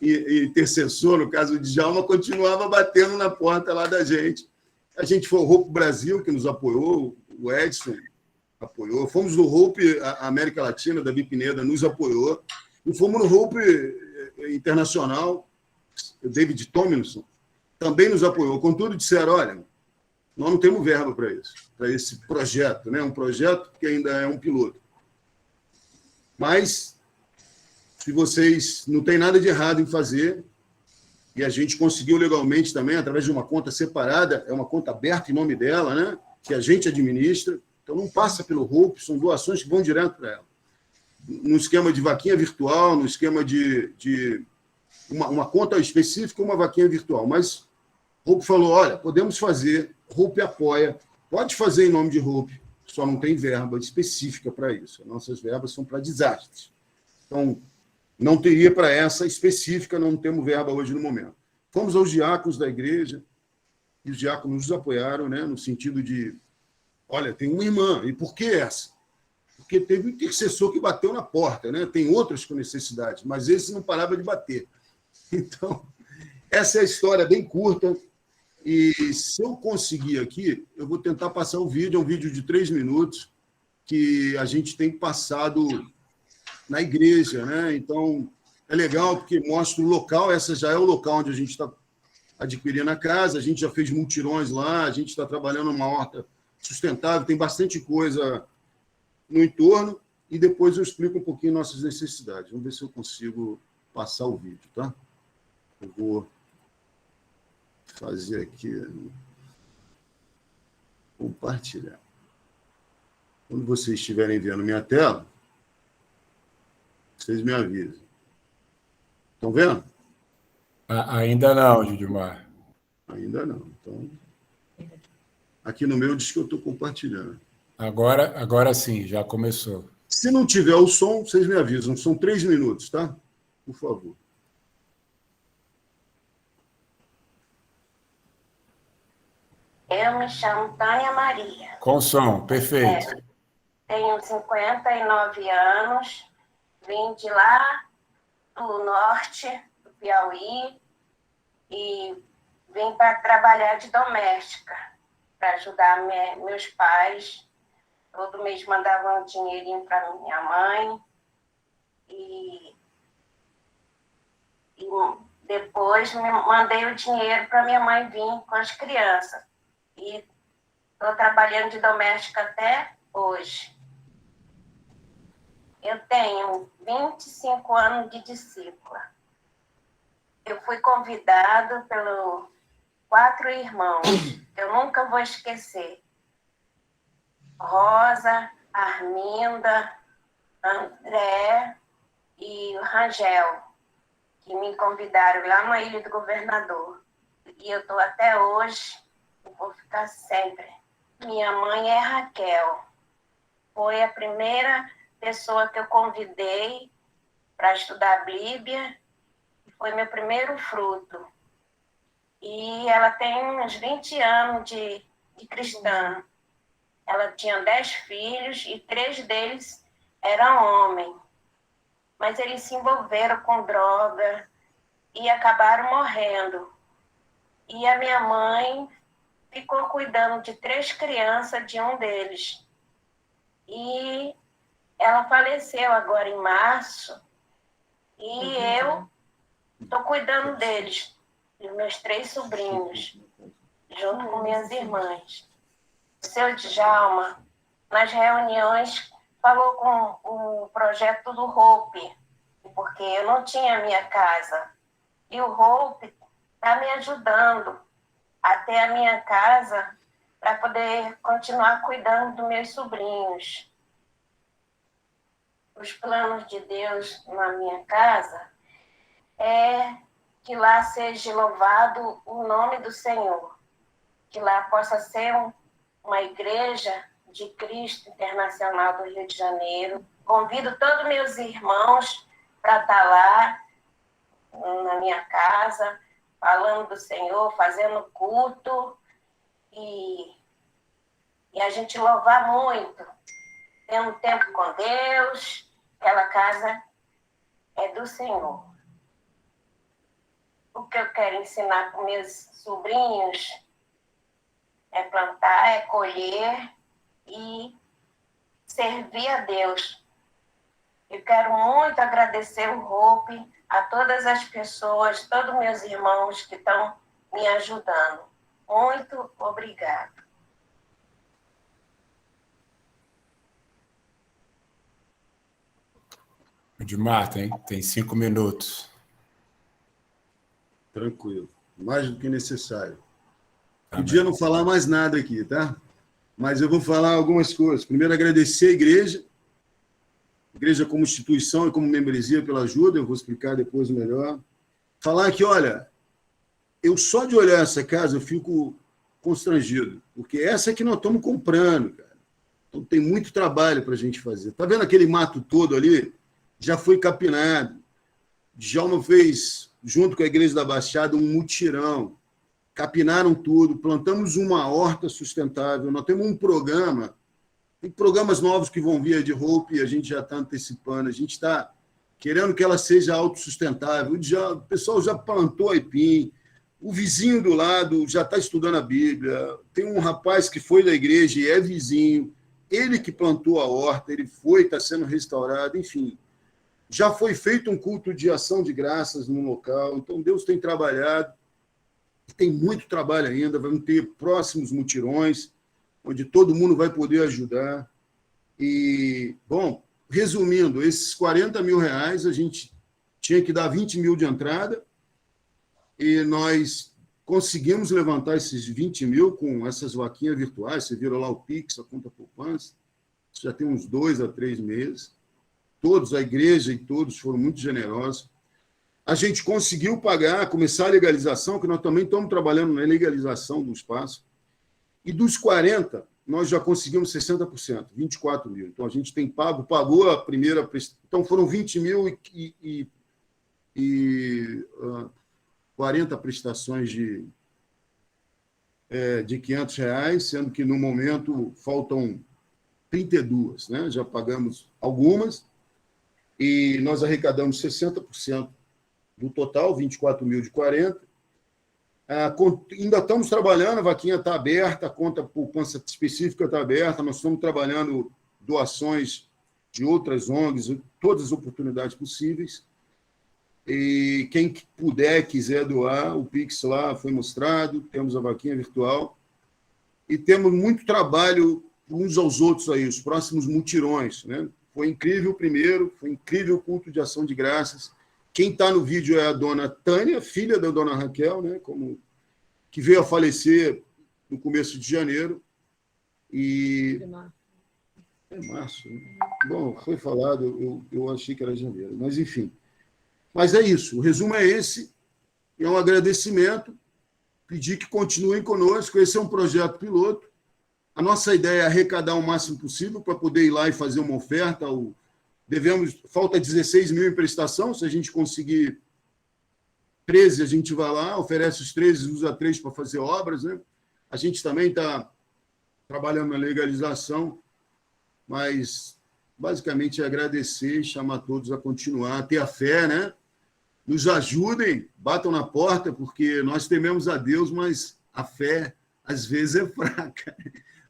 intercessor, no caso de Djalma, continuava batendo na porta lá da gente. A gente foi ao Hope Brasil, que nos apoiou, o Edson apoiou. Fomos no Hope, a América Latina, Davi Pineda nos apoiou. E fomos no Hope Internacional, o David Tomlinson também nos apoiou. Contudo, disseram, olha, nós não temos verba para isso, para esse projeto, né? Um projeto que ainda é um piloto. Mas, se vocês não tem nada de errado em fazer, e a gente conseguiu legalmente também, através de uma conta separada, é uma conta aberta em nome dela, né? Que a gente administra, então não passa pelo Hope, são doações que vão direto para ela. No esquema de vaquinha virtual, no esquema de uma conta específica, uma vaquinha virtual. Mas o Hope falou, olha, podemos fazer, Hope apoia, pode fazer em nome de Hope, só não tem verba específica para isso. Nossas verbas são para desastres. Então, não teria para essa específica, não temos verba hoje no momento. Fomos aos diáconos da igreja, e os diáconos nos apoiaram, né, no sentido de, olha, tem uma irmã, e por que essa? Porque teve um intercessor que bateu na porta, né? Tem outros com necessidade, mas esse não parava de bater. Então, essa é a história bem curta, e se eu conseguir aqui, eu vou tentar passar o vídeo, é um vídeo de 3 minutos, que a gente tem passado na igreja, né? Então, é legal porque mostra o local, essa já é o local onde a gente está adquirindo a casa, a gente já fez multirões lá, a gente está trabalhando numa horta sustentável, tem bastante coisa no entorno, e depois eu explico um pouquinho nossas necessidades. Vamos ver se eu consigo passar o vídeo, tá? Eu vou fazer aqui, compartilhar. Quando vocês estiverem vendo minha tela, vocês me avisam. Estão vendo? Ainda não, Judimar. Ainda não. Então, aqui no meu diz que eu estou compartilhando. Agora sim, já começou. Se não tiver o som, vocês me avisam. São 3 minutos, tá? Por favor. Eu me chamo Tânia Maria. Com som, perfeito. Tenho 59 anos, vim de lá do norte, do Piauí, e vim para trabalhar de doméstica, para ajudar meus pais. Todo mês mandava um dinheirinho para minha mãe. E depois mandei o dinheiro para minha mãe vir com as crianças. E estou trabalhando de doméstica até hoje. Eu tenho 25 anos de discípula. Eu fui convidado pelos 4 irmãos, que eu nunca vou esquecer. Rosa, Arminda, André e o Rangel, que me convidaram lá na Ilha do Governador. E eu estou até hoje, e vou ficar sempre. Minha mãe é Raquel. Foi a primeira pessoa que eu convidei para estudar a Bíblia, e foi meu primeiro fruto. E ela tem uns 20 anos de cristã. Ela tinha 10 filhos e 3 deles eram homens. Mas eles se envolveram com droga e acabaram morrendo. E a minha mãe ficou cuidando de 3 crianças de um deles. E ela faleceu agora em março. E eu estou cuidando deles, dos meus 3 sobrinhos, junto com minhas irmãs. O seu Djalma, nas reuniões, falou com o projeto do Hope, porque eu não tinha minha casa. E o Hope está me ajudando a ter a minha casa para poder continuar cuidando dos meus sobrinhos. Os planos de Deus na minha casa é que lá seja louvado o nome do Senhor, que lá possa ser uma igreja de Cristo Internacional do Rio de Janeiro. Convido todos meus irmãos para estar lá na minha casa, falando do Senhor, fazendo culto e a gente louvar muito, tendo tempo com Deus. Aquela casa é do Senhor. O que eu quero ensinar para meus sobrinhos é plantar, é colher e servir a Deus. Eu quero muito agradecer o Hope, a todas as pessoas, todos meus irmãos que estão me ajudando. Muito obrigada. Edmar, tem 5 minutos. Tranquilo. Mais do que necessário. Podia não falar mais nada aqui, tá? Mas eu vou falar algumas coisas. Primeiro, agradecer a igreja como instituição e como membresia pela ajuda, eu vou explicar depois melhor. Falar que, olha, eu só de olhar essa casa eu fico constrangido, porque essa é que nós estamos comprando, cara. Então tem muito trabalho para a gente fazer. Tá vendo aquele mato todo ali? Já foi capinado. Djalma fez, junto com a Igreja da Baixada, um mutirão. Capinaram tudo, plantamos uma horta sustentável. Nós temos um programa, tem programas novos que vão vir de Hope e a gente já está antecipando. A gente está querendo que ela seja autossustentável. O pessoal já plantou aipim, o vizinho do lado já está estudando a Bíblia. Tem um rapaz que foi da igreja e é vizinho, ele que plantou a horta, ele foi, está sendo restaurado, enfim. Já foi feito um culto de ação de graças no local, então Deus tem trabalhado, tem muito trabalho ainda, vamos ter próximos mutirões, onde todo mundo vai poder ajudar. E, bom, resumindo, esses 40 mil reais, a gente tinha que dar 20 mil de entrada, e nós conseguimos levantar esses 20 mil com essas vaquinhas virtuais, você viram lá o Pix, a conta poupança, isso já tem uns 2 a 3 meses. Todos, a igreja e todos foram muito generosos. A gente conseguiu pagar, começar a legalização, que nós também estamos trabalhando na legalização do espaço. E dos 40, nós já conseguimos 60%, 24 mil. Então, a gente tem pagou a primeira... Então, foram 20 mil e 40 prestações de R$500, sendo que, no momento, faltam 32, né? Já pagamos algumas. E nós arrecadamos 60% do total, 24 mil de 40. Ainda estamos trabalhando, a vaquinha está aberta, a conta poupança específica está aberta, nós estamos trabalhando doações de outras ONGs, todas as oportunidades possíveis. E quem puder, quiser doar, o Pix lá foi mostrado, temos a vaquinha virtual. E temos muito trabalho uns aos outros aí, os próximos mutirões, né? Foi incrível o primeiro, foi incrível o culto de ação de graças. Quem está no vídeo é a dona Tânia, filha da dona Raquel, né, que veio a falecer no começo de janeiro. E... É março. Né? Bom, foi falado, eu achei que era janeiro, mas enfim. Mas é isso, o resumo é esse, é um agradecimento, pedir que continuem conosco, esse é um projeto piloto. A nossa ideia é arrecadar o máximo possível para poder ir lá e fazer uma oferta. Falta 16 mil em prestação, se a gente conseguir 13, a gente vai lá, oferece os 13, usa 3 para fazer obras, né? A gente também está trabalhando na legalização, mas basicamente é agradecer e chamar todos a continuar, a ter a fé, né? Nos ajudem, batam na porta, porque nós tememos a Deus, mas a fé às vezes é fraca.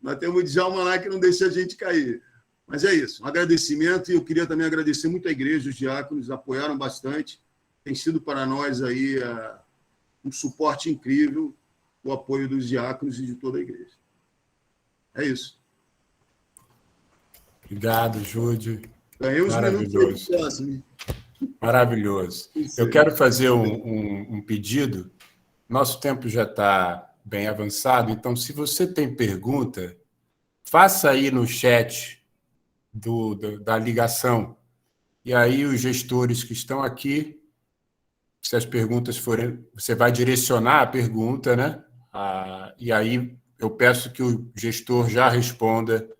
Nós temos o Djalma lá que não deixa a gente cair. Mas é isso, um agradecimento, e eu queria também agradecer muito a igreja, os diáconos apoiaram bastante, tem sido para nós aí um suporte incrível, o apoio dos diáconos e de toda a igreja. É isso. Obrigado, Júlio. Ganhei uns minutos de próximo. Maravilhoso. Eu quero fazer um pedido. Nosso tempo já está bem avançado, então, se você tem pergunta, faça aí no chat da ligação, e aí os gestores que estão aqui, se as perguntas forem, você vai direcionar a pergunta, né? E aí eu peço que o gestor já responda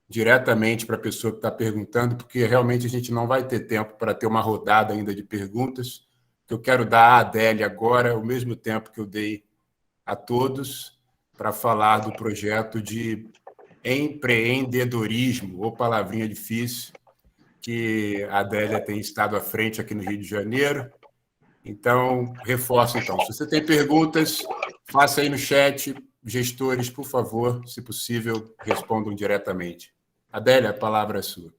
diretamente para a pessoa que está perguntando, porque realmente a gente não vai ter tempo para ter uma rodada ainda de perguntas. Eu quero dar à Adélia agora o mesmo tempo que eu dei a todos para falar do projeto de empreendedorismo, ou palavrinha difícil, que a Adélia tem estado à frente aqui no Rio de Janeiro. Então, reforço, então. Se você tem perguntas, faça aí no chat. Gestores, por favor, se possível, respondam diretamente. Adélia, a palavra é sua.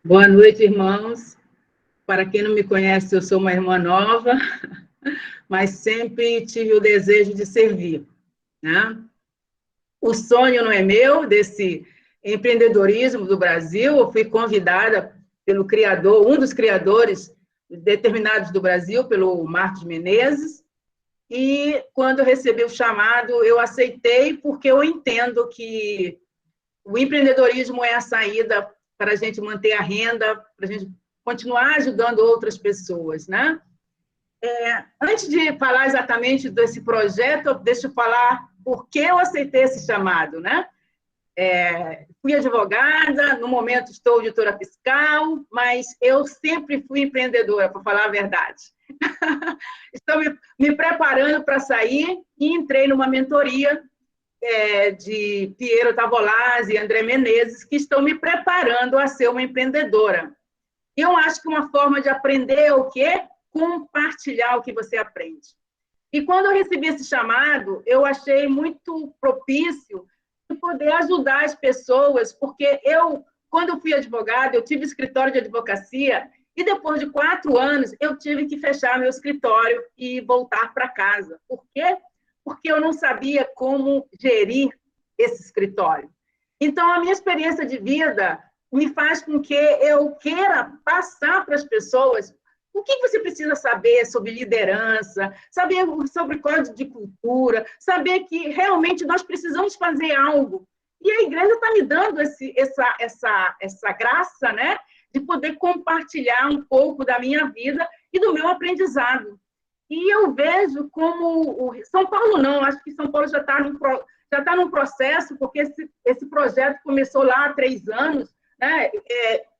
Boa noite, irmãos. Para quem não me conhece, eu sou uma irmã nova, mas sempre tive o desejo de servir, né? O sonho não é meu, desse empreendedorismo do Brasil. Eu fui convidada pelo criador, um dos criadores determinados do Brasil, pelo Marcos Menezes, e quando eu recebi o chamado, eu aceitei, porque eu entendo que o empreendedorismo é a saída para a gente manter a renda, para a gente continuar ajudando outras pessoas, né? Antes de falar exatamente desse projeto, deixa eu falar por que eu aceitei esse chamado, né? Fui advogada, no momento estou auditora fiscal, mas eu sempre fui empreendedora, para falar a verdade. Estou me preparando para sair e entrei numa mentoria de Piero Tavolazzi e André Menezes, que estão me preparando a ser uma empreendedora. E eu acho que uma forma de aprender é o quê? Compartilhar o que você aprende. E quando eu recebi esse chamado, eu achei muito propício de poder ajudar as pessoas, porque quando eu fui advogada, eu tive escritório de advocacia, e depois de 4 anos, eu tive que fechar meu escritório e voltar para casa. Por quê? Porque eu não sabia como gerir esse escritório. Então, a minha experiência de vida me faz com que eu queira passar para as pessoas o que você precisa saber sobre liderança, saber sobre código de cultura, saber que realmente nós precisamos fazer algo. E a igreja está me dando essa graça, né, de poder compartilhar um pouco da minha vida e do meu aprendizado. E eu vejo como São Paulo não, acho que São Paulo já está num processo, porque esse projeto começou lá há 3 anos, né?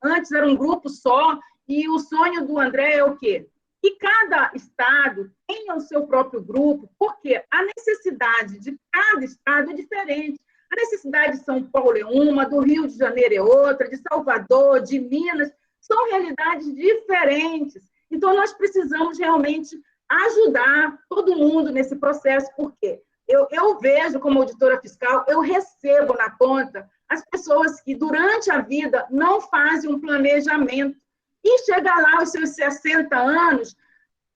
Antes era um grupo só, e o sonho do André é o quê? Que cada estado tenha o seu próprio grupo, porque a necessidade de cada estado é diferente. A necessidade de São Paulo é uma, do Rio de Janeiro é outra, de Salvador, de Minas, são realidades diferentes. Então, nós precisamos realmente ajudar todo mundo nesse processo, porque eu vejo, como auditora fiscal, eu recebo na conta as pessoas que, durante a vida, não fazem um planejamento e chega lá aos seus 60 anos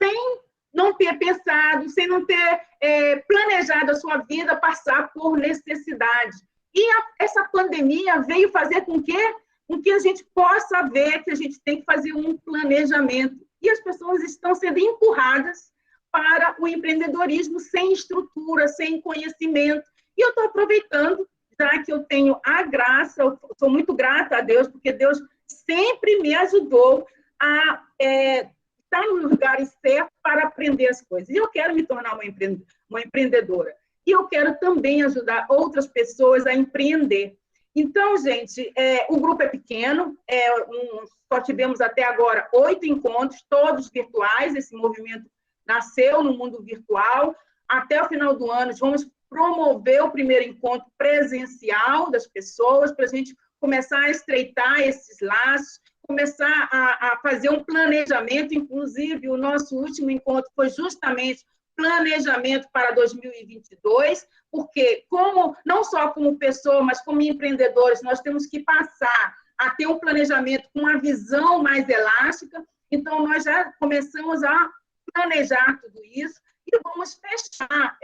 sem não ter pensado, sem não ter planejado a sua vida passar por necessidade. E essa pandemia veio fazer com que a gente possa ver que a gente tem que fazer um planejamento. E as pessoas estão sendo empurradas para o empreendedorismo sem estrutura, sem conhecimento. E eu estou aproveitando, já que eu tenho a graça, eu sou muito grata a Deus, porque Deus sempre me ajudou a estar nos lugares certos para aprender as coisas. E eu quero me tornar uma empreendedora. E eu quero também ajudar outras pessoas a empreender. Então, gente, o grupo é pequeno, só tivemos até agora 8 encontros, todos virtuais. Esse movimento nasceu no mundo virtual. Até o final do ano, vamos promover o primeiro encontro presencial das pessoas, para a gente começar a estreitar esses laços, começar a fazer um planejamento. Inclusive, o nosso último encontro foi justamente planejamento para 2022, porque não só como pessoa, mas como empreendedores, nós temos que passar a ter um planejamento com uma visão mais elástica. Então, nós já começamos a planejar tudo isso e vamos fechar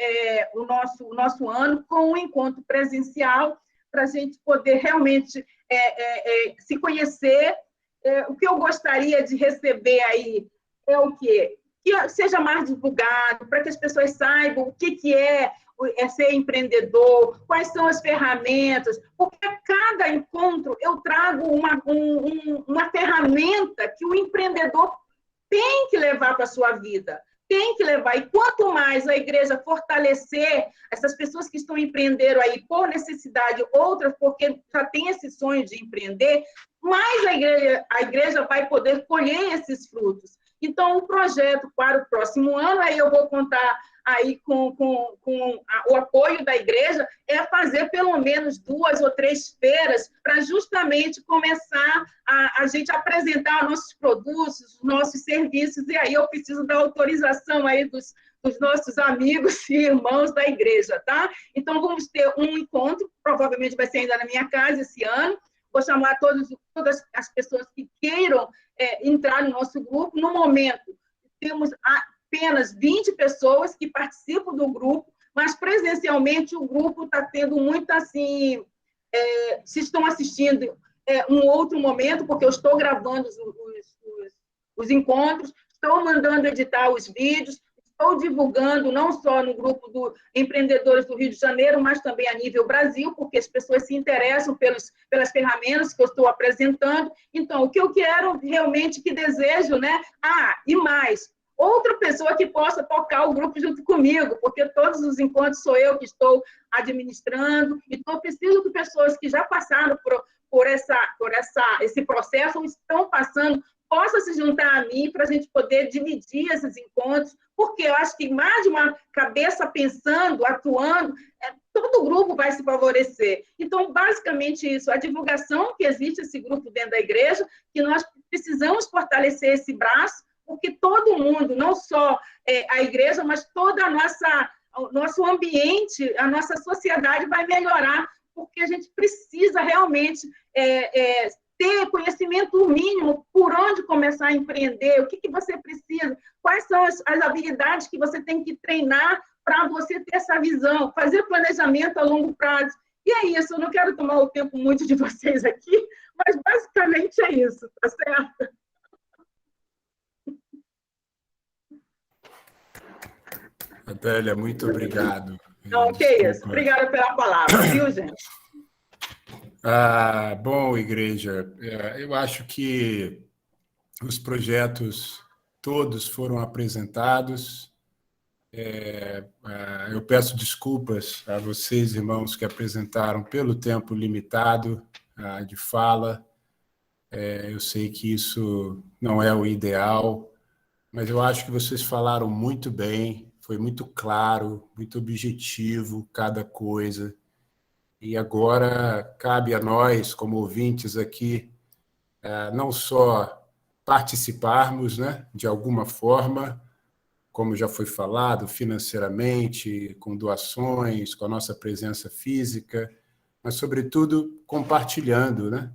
o nosso ano com um encontro presencial para a gente poder realmente se conhecer. O que eu gostaria de receber aí é o quê? Que seja mais divulgado, para que as pessoas saibam o que é ser empreendedor, quais são as ferramentas, porque a cada encontro eu trago uma ferramenta que o empreendedor tem que levar para a sua vida, tem que levar. E quanto mais a igreja fortalecer essas pessoas que estão empreendendo aí por necessidade, outras porque já tem esse sonho de empreender, mais a igreja vai poder colher esses frutos. Então, o projeto para o próximo ano, aí eu vou contar aí com o apoio da igreja, é fazer pelo menos 2 ou 3 feiras para justamente começar a gente apresentar nossos produtos, nossos serviços, e aí eu preciso da autorização aí dos nossos amigos e irmãos da igreja, tá? Então, vamos ter um encontro, provavelmente vai ser ainda na minha casa esse ano, vou chamar todas as pessoas que queiram entrar no nosso grupo. No momento, temos apenas 20 pessoas que participam do grupo, mas presencialmente o grupo está tendo muito assim, se estão assistindo um outro momento, porque eu estou gravando os encontros, estou mandando editar os vídeos, estou divulgando não só no grupo do Empreendedores do Rio de Janeiro, mas também a nível Brasil, porque as pessoas se interessam pelas ferramentas que eu estou apresentando. Então, o que eu quero realmente, que desejo, né? E mais, outra pessoa que possa tocar o grupo junto comigo, porque todos os encontros sou eu que estou administrando, então eu preciso de pessoas que já passaram por esse processo, ou estão passando, possa se juntar a mim para a gente poder dividir esses encontros, porque eu acho que mais de uma cabeça pensando, atuando, todo o grupo vai se favorecer. Então, basicamente isso, a divulgação que existe esse grupo dentro da igreja, que nós precisamos fortalecer esse braço, porque todo mundo, não só a igreja, mas todo o nosso ambiente, a nossa sociedade vai melhorar, porque a gente precisa realmente ter conhecimento mínimo por onde começar a empreender, o que você precisa, quais são as habilidades que você tem que treinar para você ter essa visão, fazer planejamento a longo prazo. E é isso, eu não quero tomar o tempo muito de vocês aqui, mas basicamente é isso, tá certo? Adélia, muito obrigado. Não, que isso. Obrigada pela palavra, viu, gente? Bom, igreja, eu acho que os projetos todos foram apresentados. Eu peço desculpas a vocês, irmãos, que apresentaram pelo tempo limitado de fala. Eu sei que isso não é o ideal, mas eu acho que vocês falaram muito bem, foi muito claro, muito objetivo cada coisa. E agora cabe a nós, como ouvintes aqui, não só participarmos, né, de alguma forma, como já foi falado, financeiramente, com doações, com a nossa presença física, mas, sobretudo, compartilhando, né,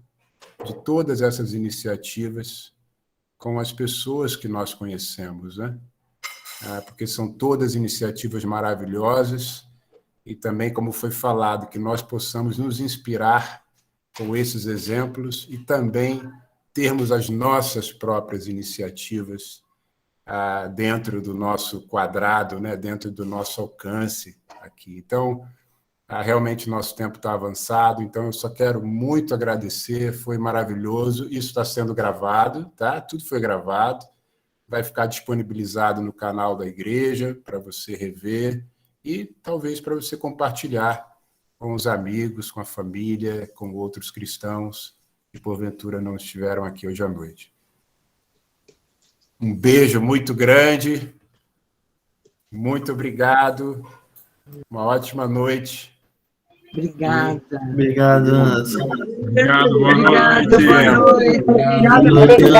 de todas essas iniciativas com as pessoas que nós conhecemos, né? Porque são todas iniciativas maravilhosas, e também, como foi falado, que nós possamos nos inspirar com esses exemplos e também termos as nossas próprias iniciativas dentro do nosso quadrado, né, dentro do nosso alcance aqui. Então, realmente nosso tempo está avançado, então eu só quero muito agradecer, foi maravilhoso. Isso está sendo gravado, tá? Tudo foi gravado, vai ficar disponibilizado no canal da igreja para você rever, e talvez para você compartilhar com os amigos, com a família, com outros cristãos que porventura não estiveram aqui hoje à noite. Um beijo muito grande, muito obrigado, uma ótima noite. Obrigada. Obrigado, Ana. Obrigado, boa noite. Obrigado, boa noite. Obrigado.